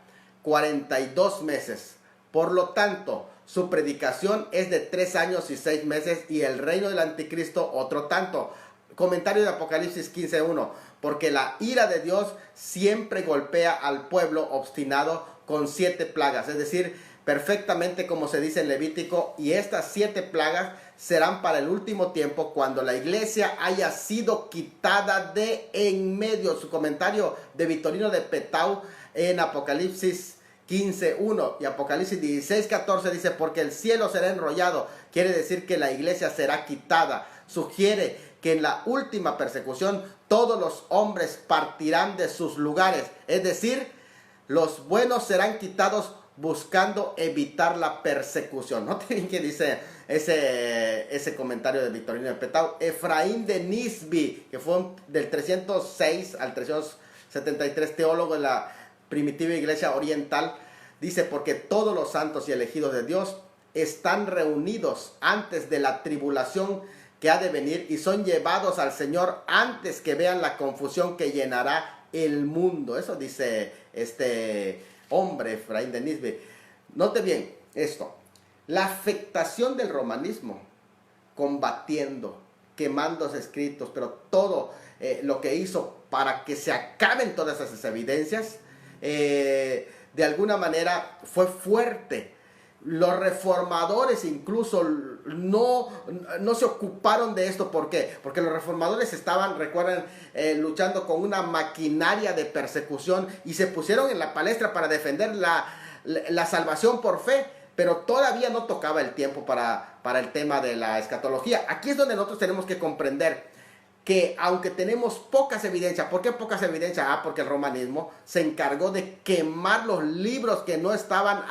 42 meses. Por lo tanto, su predicación es de 3 años y 6 meses y el reino del anticristo otro tanto. Comentario de Apocalipsis 15:1. Porque la ira de Dios siempre golpea al pueblo obstinado con 7 plagas. Es decir, perfectamente como se dice en Levítico. Y estas 7 plagas serán para el último tiempo, cuando la iglesia haya sido quitada de en medio. Su comentario de Victorino de Petau en Apocalipsis 15:1 y Apocalipsis 16:14 dice, porque el cielo será enrollado, quiere decir que la iglesia será quitada. Sugiere que en la última persecución todos los hombres partirán de sus lugares, es decir, los buenos serán quitados buscando evitar la persecución. ¿No tienen que dice ese comentario de Victorino de Petau? Efraín de Nisbi, que fue del 306 al 373, teólogo de la primitiva iglesia oriental, dice, porque todos los santos y elegidos de Dios están reunidos antes de la tribulación que ha de venir y son llevados al Señor antes que vean la confusión que llenará el mundo. Eso dice este hombre, Efraín de Nisbe. Note bien esto, la afectación del romanismo, combatiendo, quemando los escritos, pero todo lo que hizo para que se acaben todas esas evidencias, de alguna manera fue fuerte. Los reformadores incluso no se ocuparon de esto. ¿Por qué? Porque los reformadores estaban, recuerden, luchando con una maquinaria de persecución y se pusieron en la palestra para defender la salvación por fe, pero todavía no tocaba el tiempo para el tema de la escatología. Aquí es donde nosotros tenemos que comprender que aunque tenemos pocas evidencias, ¿por qué pocas evidencias? Porque el romanismo se encargó de quemar los libros que no estaban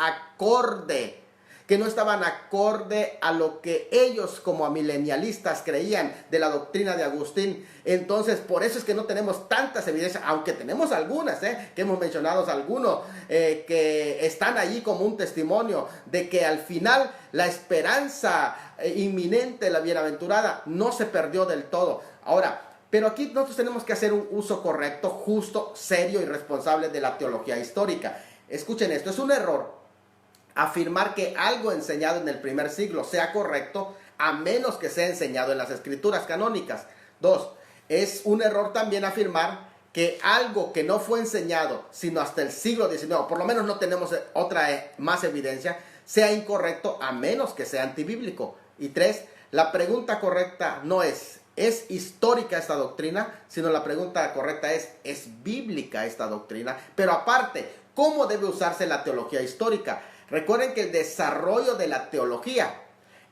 acorde a lo que ellos como amilenialistas creían de la doctrina de Agustín. Entonces, por eso es que no tenemos tantas evidencias, aunque tenemos algunas, que hemos mencionado algunos, que están allí como un testimonio de que al final la esperanza inminente, la bienaventurada, no se perdió del todo. Ahora, Pero aquí nosotros tenemos que hacer un uso correcto, justo, serio y responsable de la teología histórica. Escuchen esto, es un error afirmar que algo enseñado en el primer siglo sea correcto a menos que sea enseñado en las escrituras canónicas. 2. Es un error también afirmar que algo que no fue enseñado sino hasta el siglo XIX, por lo menos no tenemos otra más evidencia, sea incorrecto a menos que sea antibíblico. Y 3. La pregunta correcta no ¿es histórica esta doctrina? Sino la pregunta correcta ¿es bíblica esta doctrina? Pero aparte, ¿cómo debe usarse la teología histórica? Recuerden que el desarrollo de la teología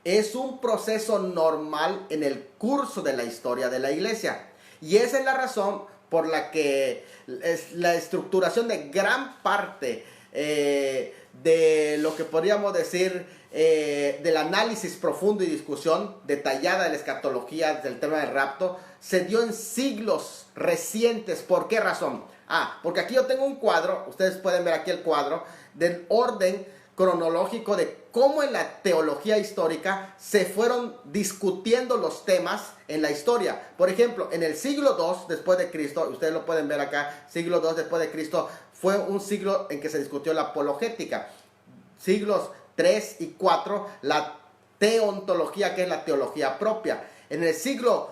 es un proceso normal en el curso de la historia de la iglesia. Y esa es la razón por la que es la estructuración de gran parte de lo que podríamos decir del análisis profundo y discusión detallada de la escatología del tema del rapto se dio en siglos recientes. ¿Por qué razón? Porque aquí yo tengo un cuadro, ustedes pueden ver aquí el cuadro del orden cronológico de cómo en la teología histórica se fueron discutiendo los temas en la historia. Por ejemplo, en el siglo II después de Cristo, ustedes lo pueden ver acá, siglo II después de Cristo, fue un siglo en que se discutió la apologética. Siglos 3 y 4, la teontología, que es la teología propia. En el siglo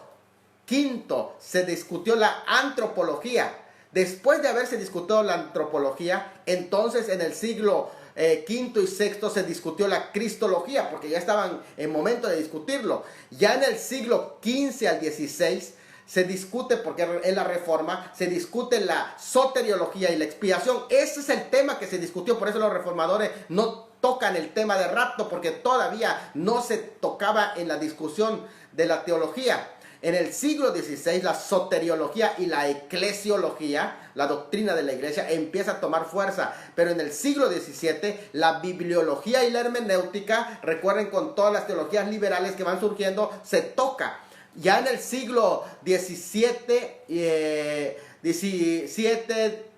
V se discutió la antropología. Después de haberse discutido la antropología, entonces en el siglo V y VI se discutió la cristología, porque ya estaban en momento de discutirlo. Ya en el siglo XV al XVI se discute, porque es la reforma, se discute la soteriología y la expiación. Ese es el tema que se discutió, por eso los reformadores no tocan el tema de rapto, porque todavía no se tocaba en la discusión de la teología. En el siglo XVI la soteriología y la eclesiología, la doctrina de la iglesia, empieza a tomar fuerza. Pero en el siglo XVII la bibliología y la hermenéutica, recuerden con todas las teologías liberales que van surgiendo, se toca. Ya en el siglo XVII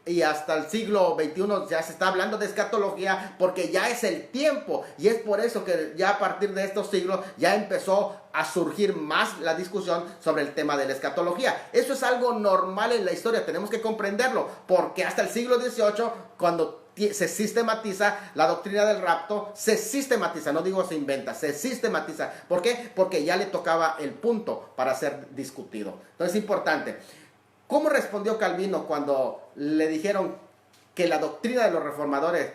y hasta el siglo XXI ya se está hablando de escatología, porque ya es el tiempo, y es por eso que ya a partir de estos siglos ya empezó a surgir más la discusión sobre el tema de la escatología. Eso es algo normal en la historia, tenemos que comprenderlo, porque hasta el siglo XVIII, cuando se sistematiza la doctrina del rapto, se sistematiza, no digo se inventa, se sistematiza. ¿Por qué? Porque ya le tocaba el punto para ser discutido. Entonces es importante. ¿Cómo respondió Calvino cuando le dijeron que la doctrina de los reformadores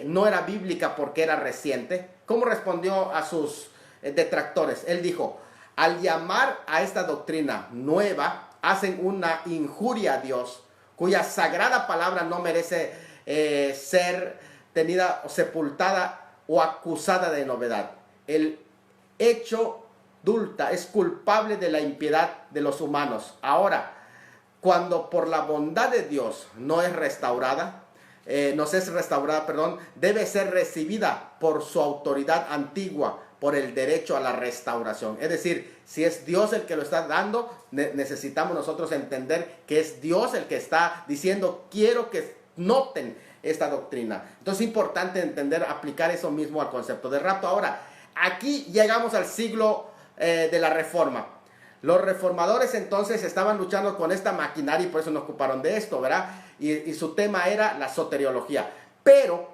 no era bíblica porque era reciente? ¿Cómo respondió a sus detractores? Él dijo: al llamar a esta doctrina nueva, hacen una injuria a Dios, cuya sagrada palabra no merece ser tenida o sepultada o acusada de novedad. El hecho dulta es culpable de la impiedad de los humanos. Ahora, cuando por la bondad de Dios no es restaurada, debe ser recibida por su autoridad antigua, por el derecho a la restauración. Es decir, si es Dios el que lo está dando, necesitamos nosotros entender que es Dios el que está diciendo: quiero que noten esta doctrina. Entonces es importante entender, aplicar eso mismo al concepto de rapto. Ahora, aquí llegamos al siglo de la Reforma. Los reformadores entonces estaban luchando con esta maquinaria y por eso nos ocuparon de esto, ¿verdad? Y su tema era la soteriología. Pero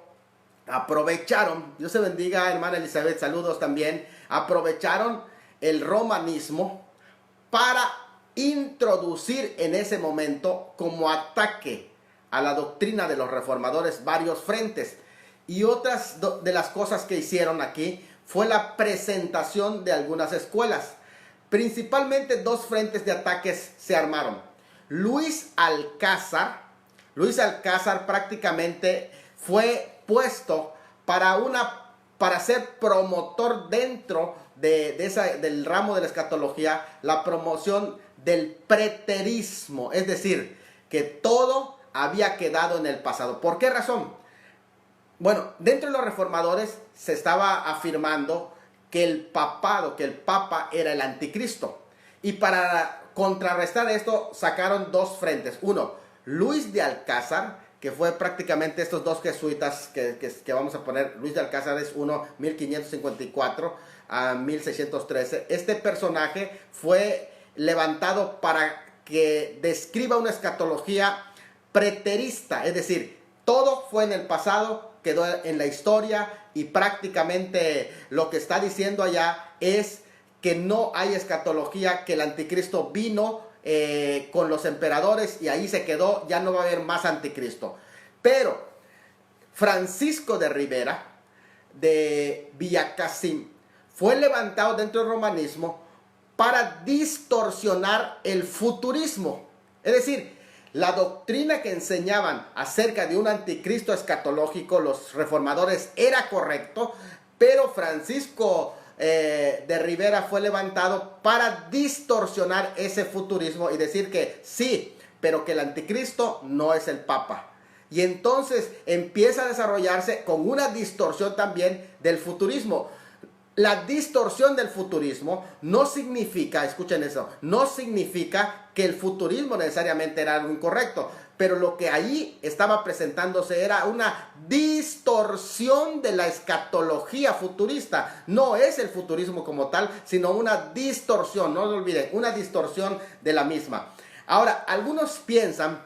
aprovecharon, Dios se bendiga, hermana Elizabeth, saludos también, aprovecharon el romanismo para introducir en ese momento como ataque a la doctrina de los reformadores varios frentes. Y otras de las cosas que hicieron aquí fue la presentación de algunas escuelas. Principalmente dos frentes de ataques se armaron. Luis Alcázar prácticamente fue puesto para ser promotor dentro del ramo de la escatología, la promoción del preterismo, es decir, que todo había quedado en el pasado. ¿Por qué razón? Bueno, dentro de los reformadores se estaba afirmando que el papa era el anticristo. Y para contrarrestar esto sacaron dos frentes. Uno, Luis de Alcázar, que fue prácticamente estos dos jesuitas que vamos a poner. Luis de Alcázar es 1554 a 1613. Este personaje fue levantado para que describa una escatología preterista, es decir, todo fue en el pasado, quedó en la historia y prácticamente lo que está diciendo allá es que no hay escatología, que el anticristo vino con los emperadores y ahí se quedó, ya no va a haber más anticristo. Pero Francisco de Rivera, de Villacassim, fue levantado dentro del romanismo para distorsionar el futurismo. Es decir, la doctrina que enseñaban acerca de un anticristo escatológico, los reformadores, era correcto, pero Francisco de Rivera fue levantado para distorsionar ese futurismo y decir que sí, pero que el anticristo no es el Papa. Y entonces empieza a desarrollarse con una distorsión también del futurismo. La distorsión del futurismo no significa, escuchen eso, no significa que el futurismo necesariamente era algo incorrecto, pero lo que ahí estaba presentándose era una distorsión de la escatología futurista. No es el futurismo como tal, sino una distorsión, no lo olviden, una distorsión de la misma. Ahora, algunos piensan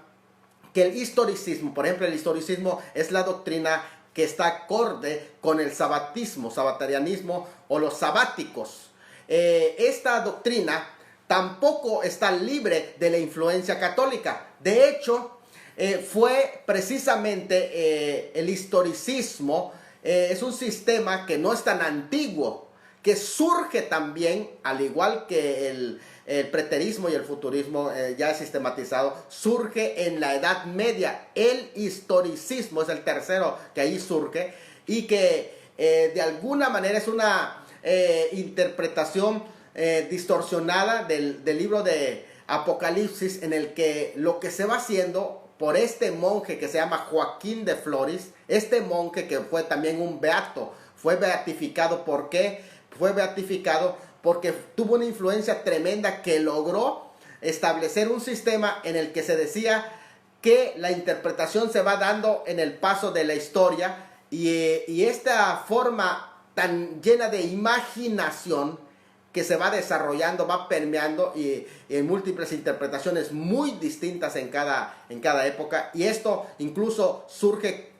que el historicismo, por ejemplo, el historicismo es la doctrina que está acorde con el sabatismo, sabatarianismo o los sabáticos. Esta doctrina tampoco está libre de la influencia católica. De hecho, fue precisamente el historicismo, es un sistema que no es tan antiguo, que surge también, al igual que el preterismo y el futurismo ya sistematizado, surge en la Edad Media. El historicismo es el tercero que ahí surge y que de alguna manera es una interpretación distorsionada del libro de Apocalipsis, en el que lo que se va haciendo por este monje que se llama Joaquín de Flores, este monje que fue también un beato, fue beatificado. ¿Por qué? Fue beatificado porque tuvo una influencia tremenda que logró establecer un sistema en el que se decía que la interpretación se va dando en el paso de la historia y esta forma tan llena de imaginación que se va desarrollando, va permeando y en múltiples interpretaciones muy distintas en cada época, y esto incluso surge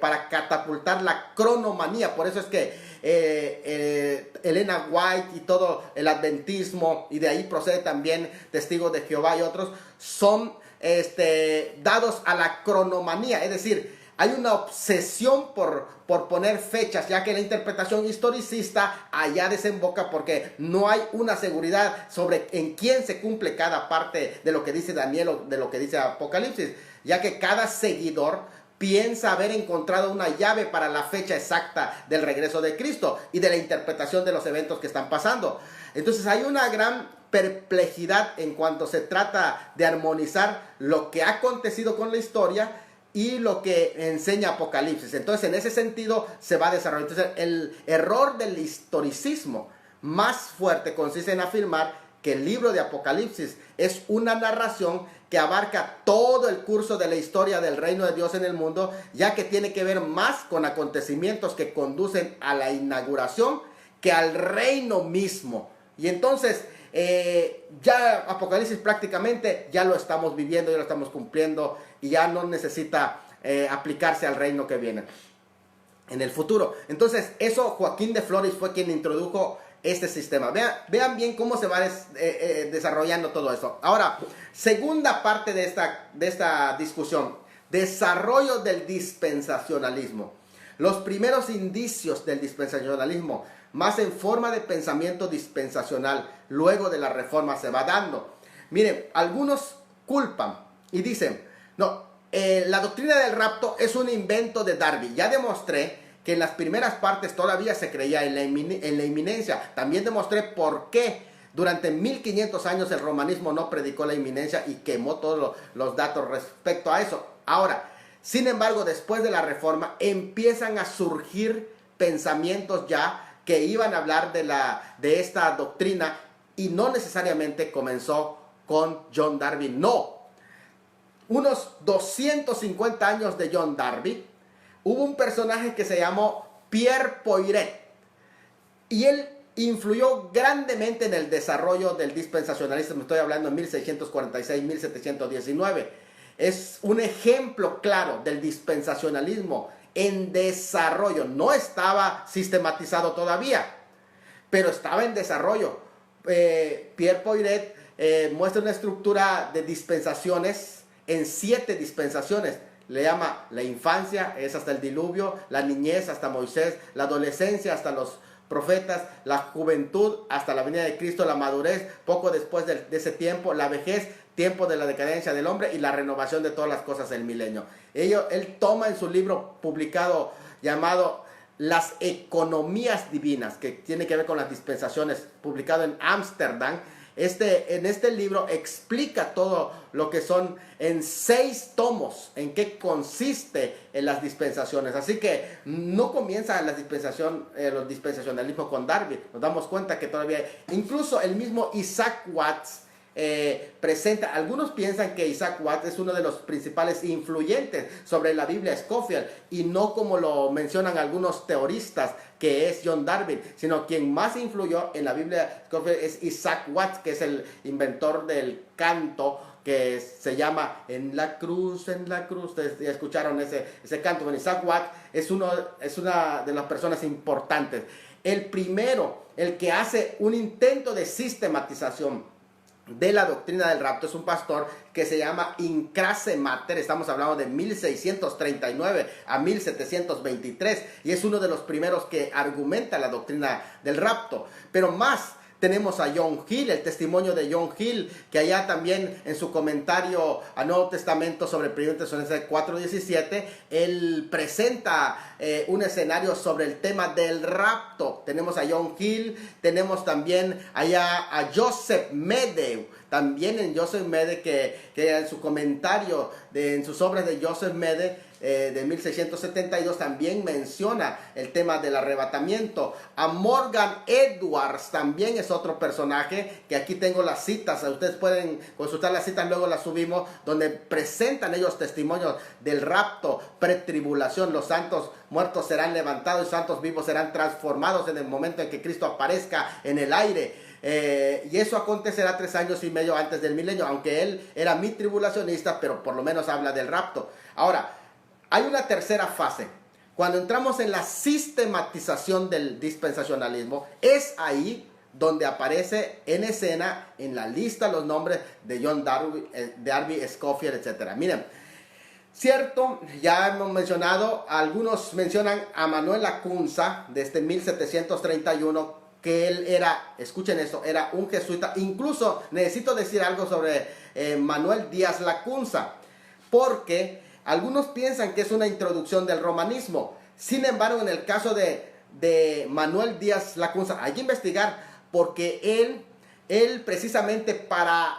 para catapultar la cronomanía. Por eso es que Elena White y todo el adventismo, y de ahí procede también Testigos de Jehová y otros, son dados a la cronomanía. Es decir, hay una obsesión por poner fechas, ya que la interpretación historicista allá desemboca porque no hay una seguridad sobre en quién se cumple cada parte de lo que dice Daniel o de lo que dice Apocalipsis, ya que cada seguidor piensa haber encontrado una llave para la fecha exacta del regreso de Cristo y de la interpretación de los eventos que están pasando. Entonces hay una gran perplejidad en cuanto se trata de armonizar lo que ha acontecido con la historia y lo que enseña Apocalipsis. Entonces, en ese sentido se va a desarrollar. Entonces, el error del historicismo más fuerte consiste en afirmar que el libro de Apocalipsis es una narración que abarca todo el curso de la historia del reino de Dios en el mundo, ya que tiene que ver más con acontecimientos que conducen a la inauguración que al reino mismo. Y entonces, ya Apocalipsis prácticamente ya lo estamos viviendo, ya lo estamos cumpliendo y ya no necesita aplicarse al reino que viene en el futuro. Entonces, eso Joaquín de Flores fue quien introdujo este sistema. Vean bien cómo se va desarrollando todo eso. Ahora, segunda parte de esta discusión: desarrollo del dispensacionalismo. Los primeros indicios del dispensacionalismo, más en forma de pensamiento dispensacional, luego de la reforma se va dando. Miren, algunos culpan y dicen, no, la doctrina del rapto es un invento de Darby. Ya demostré que en las primeras partes todavía se creía en la inminencia. También demostré por qué durante 1500 años el romanismo no predicó la inminencia y quemó todos los datos respecto a eso. Ahora, sin embargo, después de la reforma empiezan a surgir pensamientos ya que iban a hablar de esta doctrina, y no necesariamente comenzó con John Darby, no. Unos 250 años de John Darby, hubo un personaje que se llamó Pierre Poiret, y él influyó grandemente en el desarrollo del dispensacionalismo. Estoy hablando en 1646-1719. Es un ejemplo claro del dispensacionalismo en desarrollo. No estaba sistematizado todavía, pero estaba en desarrollo. Pierre Poiret muestra una estructura de dispensaciones en 7 dispensaciones. Le llama la infancia, es hasta el diluvio, la niñez hasta Moisés, la adolescencia hasta los profetas, la juventud hasta la venida de Cristo, la madurez poco después de ese tiempo, la vejez, tiempo de la decadencia del hombre y la renovación de todas las cosas del milenio. Él toma en su libro publicado llamado Las Economías Divinas, que tiene que ver con las dispensaciones, publicado en Ámsterdam. En este libro explica todo lo que son en 6 tomos, en qué consiste en las dispensaciones. Así que no comienza los dispensacionalismos con Darby. Nos damos cuenta que todavía, incluso el mismo Isaac Watts presenta, algunos piensan que Isaac Watts es uno de los principales influyentes sobre la Biblia Scofield, y no como lo mencionan algunos teoristas que es John Darby, sino quien más influyó en la Biblia Scofield es Isaac Watts, que es el inventor del canto que se llama En la cruz. Ustedes ya escucharon ese canto. Bueno, Isaac Watts es una de las personas importantes. El primero, el que hace un intento de sistematización de la doctrina del rapto, es un pastor que se llama Incrasse Mater. Estamos hablando de 1639 a 1723, y es uno de los primeros que argumenta la doctrina del rapto. Pero más, tenemos a John Hill, el testimonio de John Hill, que allá también en su comentario al Nuevo Testamento sobre 1 Tesalonicenses 4:17, él presenta un escenario sobre el tema del rapto. Tenemos a John Hill, tenemos también allá a Joseph Medew, también en Joseph Medew, que en su comentario, en sus obras de Joseph Medew, de 1672, también menciona el tema del arrebatamiento. A Morgan Edwards también es otro personaje, que aquí tengo las citas, ustedes pueden consultar las citas, luego las subimos, donde presentan ellos testimonios del rapto, pretribulación. Los santos muertos serán levantados y santos vivos serán transformados en el momento en que Cristo aparezca en el aire. Y eso acontecerá 3 años y medio antes del milenio, aunque él era mi tribulacionista, pero por lo menos habla del rapto. Ahora, hay una tercera fase. Cuando entramos en la sistematización del dispensacionalismo, es ahí donde aparece en escena, en la lista, los nombres de John Darby, Scofield, etc. Miren, cierto, ya hemos mencionado, algunos mencionan a Manuel Lacunza, desde 1731, que él era, escuchen esto, era un jesuita. Incluso necesito decir algo sobre Manuel Díaz Lacunza, porque algunos piensan que es una introducción del romanismo. Sin embargo, en el caso de Manuel Díaz Lacunza, hay que investigar, porque él precisamente para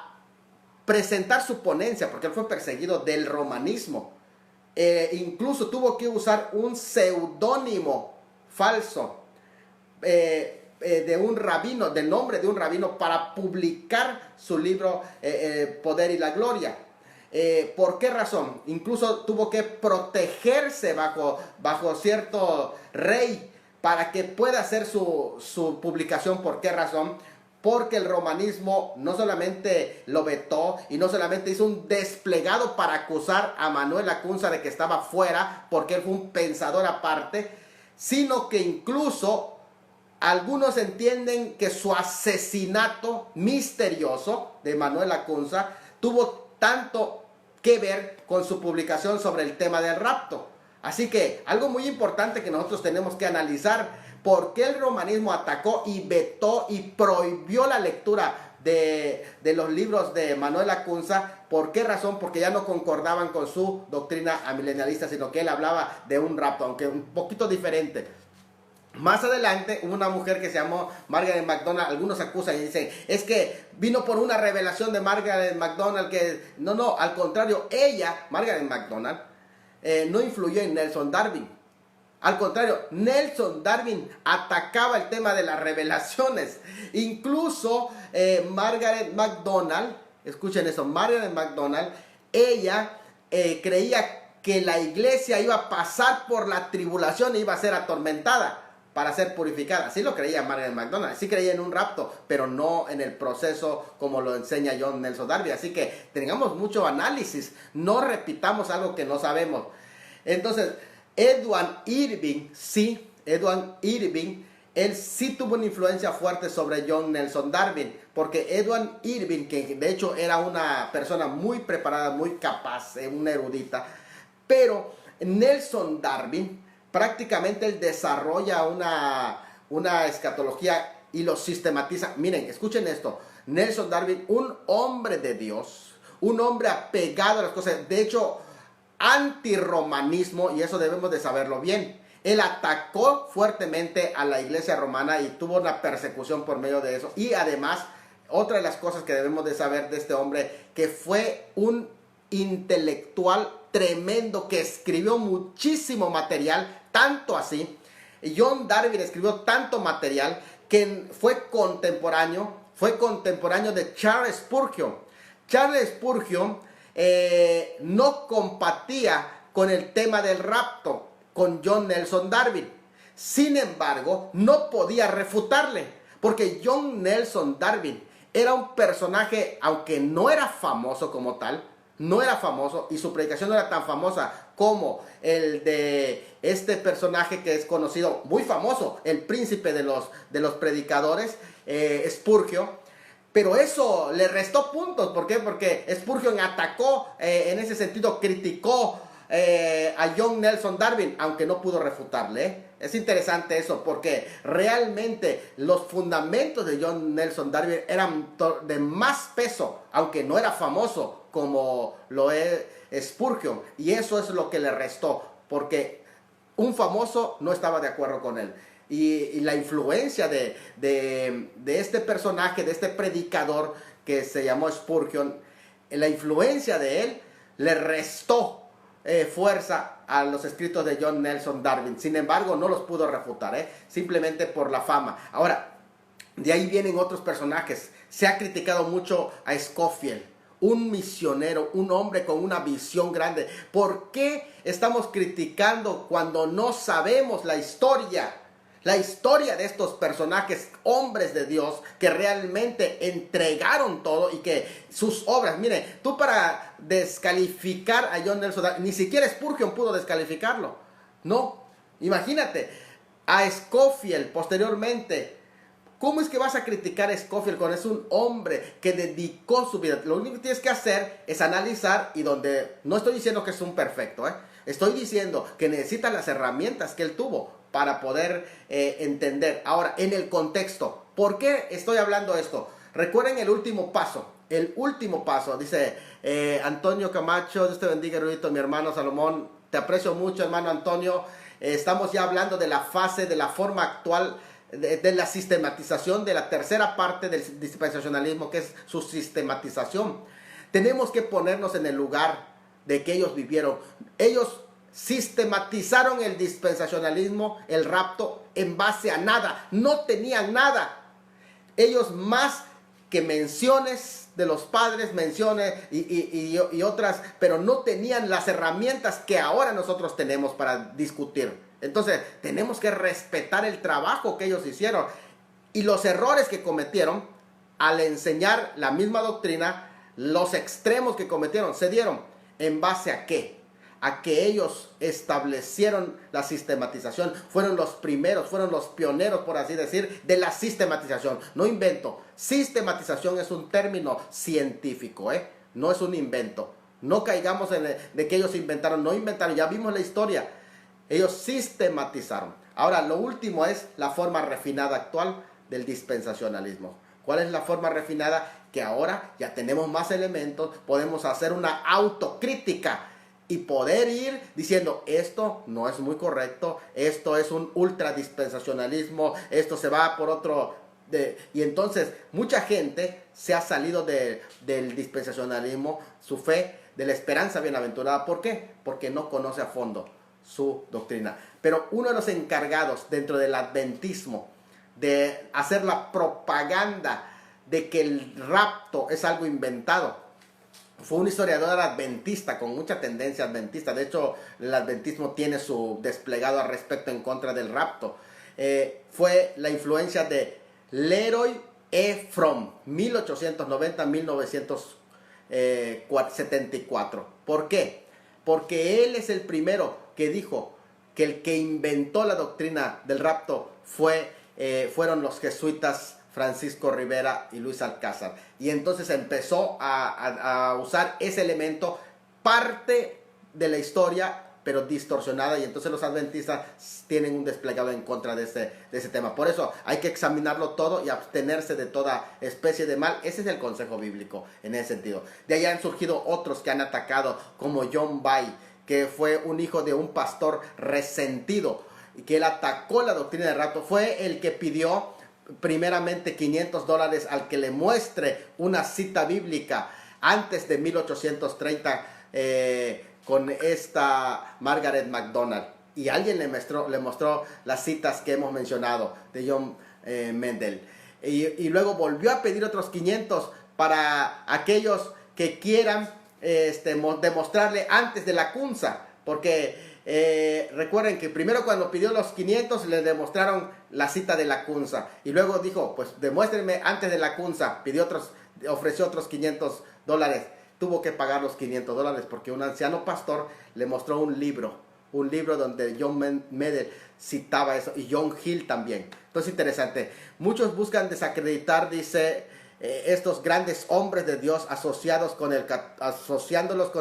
presentar su ponencia, porque él fue perseguido del romanismo, incluso tuvo que usar un seudónimo falso de un rabino, del nombre de un rabino, para publicar su libro Poder y la Gloria. ¿Por qué razón? Incluso tuvo que protegerse bajo cierto rey para que pueda hacer su publicación. ¿Por qué razón? Porque el romanismo no solamente lo vetó y no solamente hizo un desplegado para acusar a Manuel Lacunza de que estaba fuera, porque él fue un pensador aparte, sino que incluso algunos entienden que su asesinato misterioso de Manuel Lacunza tuvo tanto que ver con su publicación sobre el tema del rapto. Así que algo muy importante que nosotros tenemos que analizar: por qué el romanismo atacó y vetó y prohibió la lectura de los libros de Manuel Lacunza. ¿Por qué razón? Porque ya no concordaban con su doctrina amilenialista, sino que él hablaba de un rapto, aunque un poquito diferente. Más adelante, una mujer que se llamó Margaret MacDonald, algunos acusan y dicen, es que vino por una revelación de Margaret MacDonald, que no, al contrario, ella, Margaret MacDonald, no influyó en Nelson Darby. Al contrario, Nelson Darby atacaba el tema de las revelaciones. Incluso Margaret MacDonald, escuchen eso, Margaret MacDonald, ella creía que la iglesia iba a pasar por la tribulación e iba a ser atormentada. para ser purificada. Así lo creía Marian McDonald, sí creía en un rapto, pero no en el proceso como lo enseña John Nelson Darby. Así que tengamos mucho análisis, no repitamos algo que no sabemos. Entonces, Edward Irving, él sí tuvo una influencia fuerte sobre John Nelson Darby, porque Edward Irving, que de hecho era una persona muy preparada, muy capaz, una erudita, pero Nelson Darby prácticamente él desarrolla una escatología y lo sistematiza. Miren, escuchen esto. Nelson Darby, un hombre de Dios, un hombre apegado a las cosas, de hecho, antirromanismo, y eso debemos de saberlo bien. Él atacó fuertemente a la iglesia romana y tuvo una persecución por medio de eso. Y además, otra de las cosas que debemos de saber de este hombre, que fue un intelectual tremendo, que escribió muchísimo material, tanto así. John Darby escribió tanto material que fue contemporáneo de Charles Spurgeon. Charles Spurgeon no compatía con el tema del rapto con John Nelson Darby. Sin embargo, no podía refutarle, porque John Nelson Darby era un personaje, aunque no era famoso como tal, no era famoso, y su predicación no era tan famosa como el de este personaje que es conocido, muy famoso, el príncipe de los predicadores, Spurgeon. Pero eso le restó puntos. ¿Por qué? Porque Spurgeon atacó, en ese sentido criticó a John Nelson Darby, aunque no pudo refutarle. Es interesante eso, porque realmente los fundamentos de John Nelson Darby eran de más peso, aunque no era famoso como lo es Spurgeon. Y eso es lo que le restó, porque un famoso no estaba de acuerdo con él. Y la influencia de este personaje, de este predicador que se llamó Spurgeon, la influencia de él le restó fuerza a los escritos de John Nelson Darby. Sin embargo, no los pudo refutar, simplemente por la fama. Ahora, de ahí vienen otros personajes. Se ha criticado mucho a Scofield, un misionero, un hombre con una visión grande. ¿Por qué estamos criticando cuando no sabemos la historia? La historia de estos personajes, hombres de Dios, que realmente entregaron todo y que sus obras, mire, tú para descalificar a John Nelson Darby, ni siquiera Spurgeon pudo descalificarlo. No, imagínate, a Scofield posteriormente. ¿Cómo es que vas a criticar a Scofield cuando es un hombre que dedicó su vida? Lo único que tienes que hacer es analizar, y donde no estoy diciendo que es un perfecto, estoy diciendo que necesita las herramientas que él tuvo para poder entender. Ahora, en el contexto, ¿por qué estoy hablando esto? Recuerden el último paso, dice Antonio Camacho, Dios te bendiga, erudito, mi hermano Salomón, te aprecio mucho, hermano Antonio. Estamos ya hablando de la fase, de la forma actual, de la sistematización, de la tercera parte del dispensacionalismo, que es su sistematización. Tenemos que ponernos en el lugar de que ellos vivieron. Ellos sistematizaron el dispensacionalismo, el rapto, en base a nada. No tenían nada. Ellos, más que menciones de los padres, menciones y otras, pero no tenían las herramientas que ahora nosotros tenemos para discutir. Entonces tenemos que respetar el trabajo que ellos hicieron y los errores que cometieron al enseñar la misma doctrina. Los extremos que cometieron se dieron en base a ¿qué? A que ellos establecieron la sistematización. Fueron los primeros, fueron los pioneros, por así decir, de la sistematización. No invento. Sistematización es un término científico, no es un invento. No caigamos de que ellos inventaron. No inventaron, ya vimos la historia. Ellos sistematizaron. Ahora, lo último es la forma refinada actual del dispensacionalismo. ¿Cuál es la forma refinada? Que ahora ya tenemos más elementos, podemos hacer una autocrítica y poder ir diciendo, esto no es muy correcto, esto es un ultradispensacionalismo, esto se va por otro. Y entonces mucha gente se ha salido del dispensacionalismo, su fe, de la esperanza bienaventurada. ¿Por qué? Porque no conoce a fondo su doctrina. Pero uno de los encargados dentro del adventismo de hacer la propaganda de que el rapto es algo inventado fue un historiador adventista con mucha tendencia adventista. De hecho, el adventismo tiene su desplegado al respecto en contra del rapto. fue la influencia de Leroy E. Fromm, 1890-1974. ¿Por qué? Porque él es el primero que dijo que el que inventó la doctrina del rapto fueron los jesuitas Francisco Rivera y Luis Alcázar. Y entonces empezó a usar ese elemento, parte de la historia, pero distorsionada, y entonces los adventistas tienen un desplegado en contra de ese tema. Por eso hay que examinarlo todo y abstenerse de toda especie de mal. Ese es el consejo bíblico en ese sentido. De ahí han surgido otros que han atacado, como John Bay, que fue un hijo de un pastor resentido, y que él atacó la doctrina del rapto. Fue el que pidió primeramente $500 al que le muestre una cita bíblica antes de 1830, con esta Margaret MacDonald, y alguien le mostró las citas que hemos mencionado de John Mendel, y luego volvió a pedir otros 500 para aquellos que quieran demostrarle antes de la Kunza, porque recuerden que primero cuando pidió los 500 le demostraron la cita de la Kunza, y luego dijo, pues demuéstrenme antes de la Kunza, ofreció otros $500. Tuvo que pagar los $500 porque un anciano pastor le mostró un libro donde John Mendel citaba eso, y John Hill también. Entonces, interesante. Muchos buscan desacreditar, dice, estos grandes hombres de Dios asociándolos con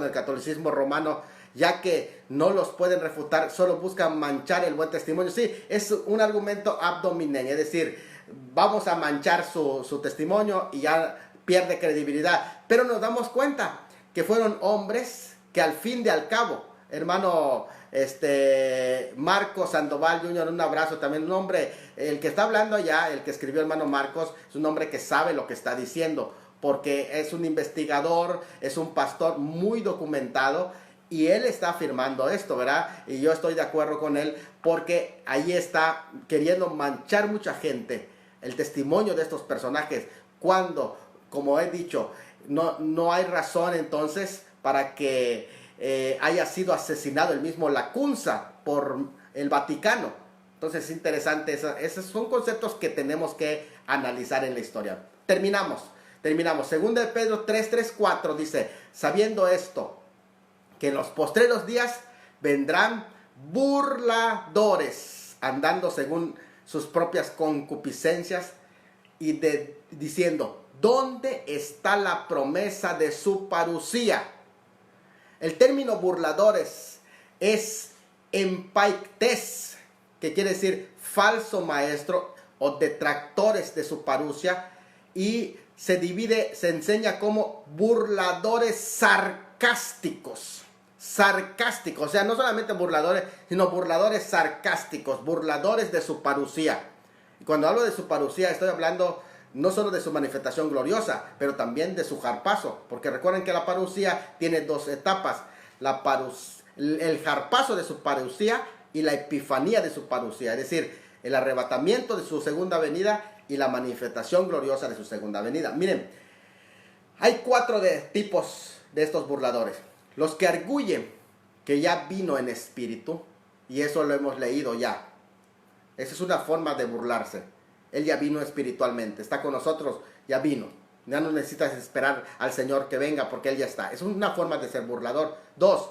el catolicismo romano, ya que no los pueden refutar, solo buscan manchar el buen testimonio. Sí, es un argumento ad hominem, es decir, vamos a manchar su testimonio y ya pierde credibilidad. Pero nos damos cuenta que fueron hombres que al fin de al cabo, hermano Marcos Sandoval Jr., un abrazo también, un hombre, el que está hablando allá, el que escribió hermano Marcos, es un hombre que sabe lo que está diciendo, porque es un investigador, es un pastor muy documentado, y él está afirmando esto, ¿verdad? Y yo estoy de acuerdo con él, porque ahí está queriendo manchar mucha gente el testimonio de estos personajes, cuando, como he dicho, no hay razón entonces para que haya sido asesinado el mismo Lacunza por el Vaticano. Entonces es interesante, esos son conceptos que tenemos que analizar en la historia. Terminamos. Segunda de Pedro 3:4 dice, sabiendo esto, que en los postreros días vendrán burladores, andando según sus propias concupiscencias, y diciendo, ¿dónde está la promesa de su parucía? El término burladores es empaictes, que quiere decir falso maestro o detractores de su parucia, y se enseña como burladores sarcásticos. O sea, no solamente burladores, sino burladores sarcásticos, burladores de su parucía. Y cuando hablo de su parucía, estoy hablando no solo de su manifestación gloriosa, pero también de su harpazo, porque recuerden que la parucía tiene dos etapas, el harpazo de su parucía y la epifanía de su parucía, es decir, el arrebatamiento de su segunda venida y la manifestación gloriosa de su segunda venida. Miren, hay 4 tipos de estos burladores. Los que arguyen que ya vino en espíritu, y eso lo hemos leído ya. Esa es una forma de burlarse. Él ya vino espiritualmente, está con nosotros, ya vino. Ya no necesitas esperar al Señor que venga porque Él ya está. Es una forma de ser burlador. 2,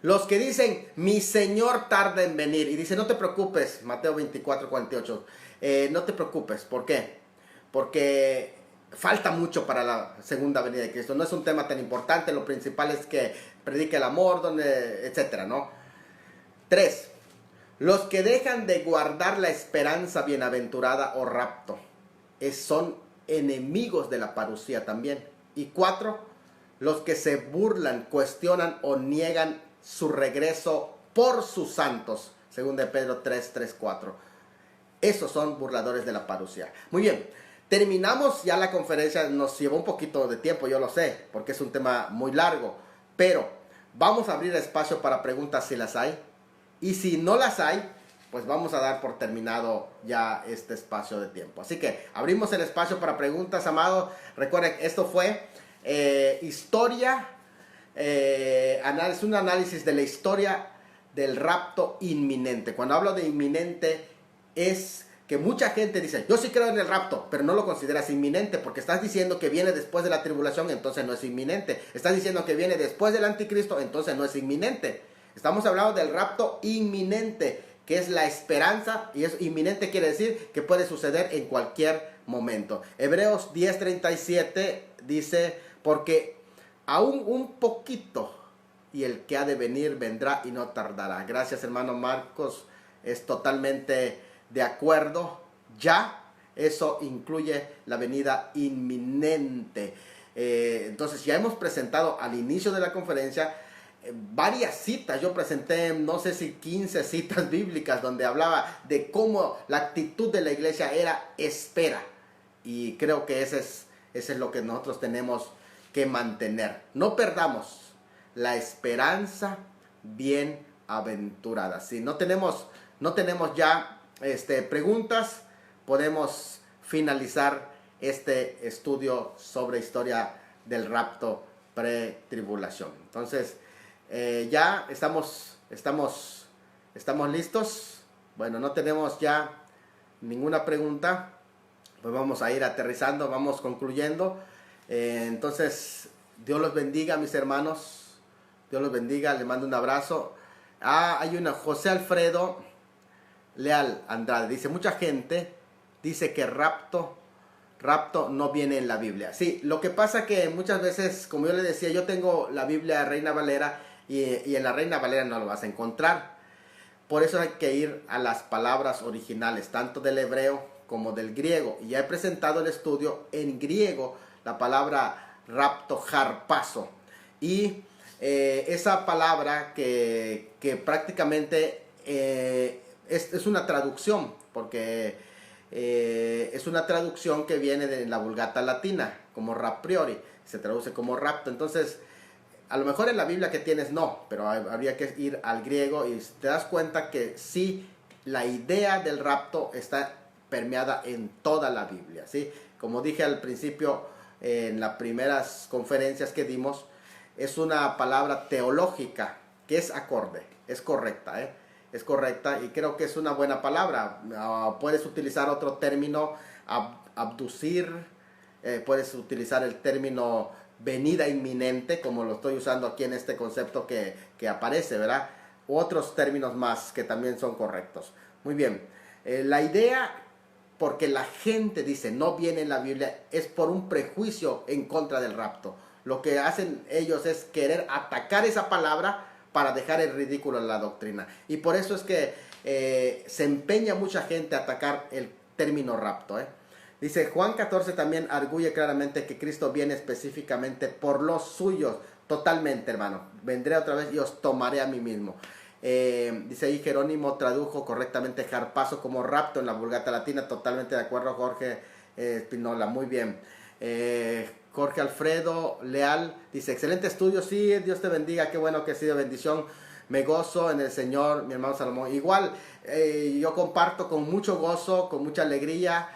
los que dicen, mi Señor tarda en venir. Y dice, no te preocupes, Mateo 24:48. No te preocupes, ¿por qué? Porque falta mucho para la segunda venida de Cristo. No es un tema tan importante, lo principal es que predique el amor, etcétera, ¿no? 3, los que dejan de guardar la esperanza bienaventurada o rapto, son enemigos de la parucía también. Y 4, los que se burlan, cuestionan o niegan su regreso por sus santos, según de Pedro 3:4. Esos son burladores de la parucía. Muy bien, terminamos ya la conferencia, nos llevó un poquito de tiempo, yo lo sé, porque es un tema muy largo, pero vamos a abrir espacio para preguntas si las hay, y si no las hay, pues vamos a dar por terminado ya este espacio de tiempo. Así que abrimos el espacio para preguntas, amados. Recuerden, esto fue historia, un análisis de la historia del rapto inminente. Cuando hablo de inminente, es que mucha gente dice, yo sí creo en el rapto, pero no lo consideras inminente, porque estás diciendo que viene después de la tribulación, entonces no es inminente. Estás diciendo que viene después del anticristo, entonces no es inminente. Estamos hablando del rapto inminente, que es la esperanza, y es inminente quiere decir que puede suceder en cualquier momento. Hebreos 10:37 dice, porque aún un poquito, y el que ha de venir vendrá y no tardará. Gracias, hermano Marcos, es totalmente de acuerdo. Ya eso incluye la venida inminente. Entonces ya hemos presentado al inicio de la conferencia varias citas. Yo presenté no sé si 15 citas bíblicas donde hablaba de cómo la actitud de la iglesia era espera, y creo que ese es lo que nosotros tenemos que mantener. No perdamos la esperanza bienaventurada. Si no tenemos ya preguntas, podemos finalizar este estudio sobre historia del rapto pre-tribulación. Entonces, ya estamos listos. Bueno, no tenemos ya ninguna pregunta. Pues vamos a ir aterrizando, vamos concluyendo. Entonces, Dios los bendiga, mis hermanos. Dios los bendiga, les mando un abrazo. Hay una, José Alfredo Leal Andrade, dice, mucha gente dice que rapto no viene en la Biblia. Sí, lo que pasa que muchas veces, como yo le decía, yo tengo la Biblia Reina Valera y en la Reina Valera no lo vas a encontrar. Por eso hay que ir a las palabras originales, tanto del hebreo como del griego. Y ya he presentado el estudio en griego, la palabra rapto, harpazo. Y esa palabra que prácticamente es una traducción, porque es una traducción que viene de la Vulgata latina, como rapriori, se traduce como rapto. Entonces, a lo mejor en la Biblia que tienes no, pero habría que ir al griego y te das cuenta que sí, la idea del rapto está permeada en toda la Biblia, ¿sí? Como dije al principio, en las primeras conferencias que dimos, es una palabra teológica que es acorde, es correcta, es correcta, y creo que es una buena palabra. Puedes utilizar otro término, abducir, puedes utilizar el término venida inminente, como lo estoy usando aquí en este concepto que aparece, ¿verdad? U otros términos más que también son correctos. Muy bien, la idea, porque la gente dice no viene en la Biblia, es por un prejuicio en contra del rapto. Lo que hacen ellos es querer atacar esa palabra para dejar en ridículo la doctrina. Y por eso es que se empeña mucha gente a atacar el término rapto. Dice, Juan 14 también arguye claramente que Cristo viene específicamente por los suyos. Totalmente, hermano. Vendré otra vez y os tomaré a mí mismo. Dice ahí, Jerónimo tradujo correctamente harpazo como rapto en la Vulgata latina. Totalmente de acuerdo, Jorge Espinola. Muy bien. Jorge Alfredo Leal dice, excelente estudio, sí, Dios te bendiga, qué bueno que ha sido bendición, me gozo en el Señor, mi hermano Salomón. Igual, yo comparto con mucho gozo, con mucha alegría,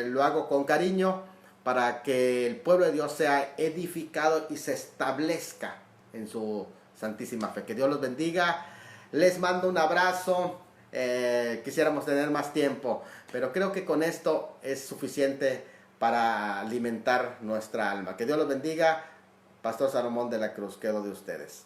lo hago con cariño, para que el pueblo de Dios sea edificado y se establezca en su santísima fe. Que Dios los bendiga, les mando un abrazo. Quisiéramos tener más tiempo, pero creo que con esto es suficiente para alimentar nuestra alma. Que Dios los bendiga. Pastor Salomón de la Cruz, quedo de ustedes.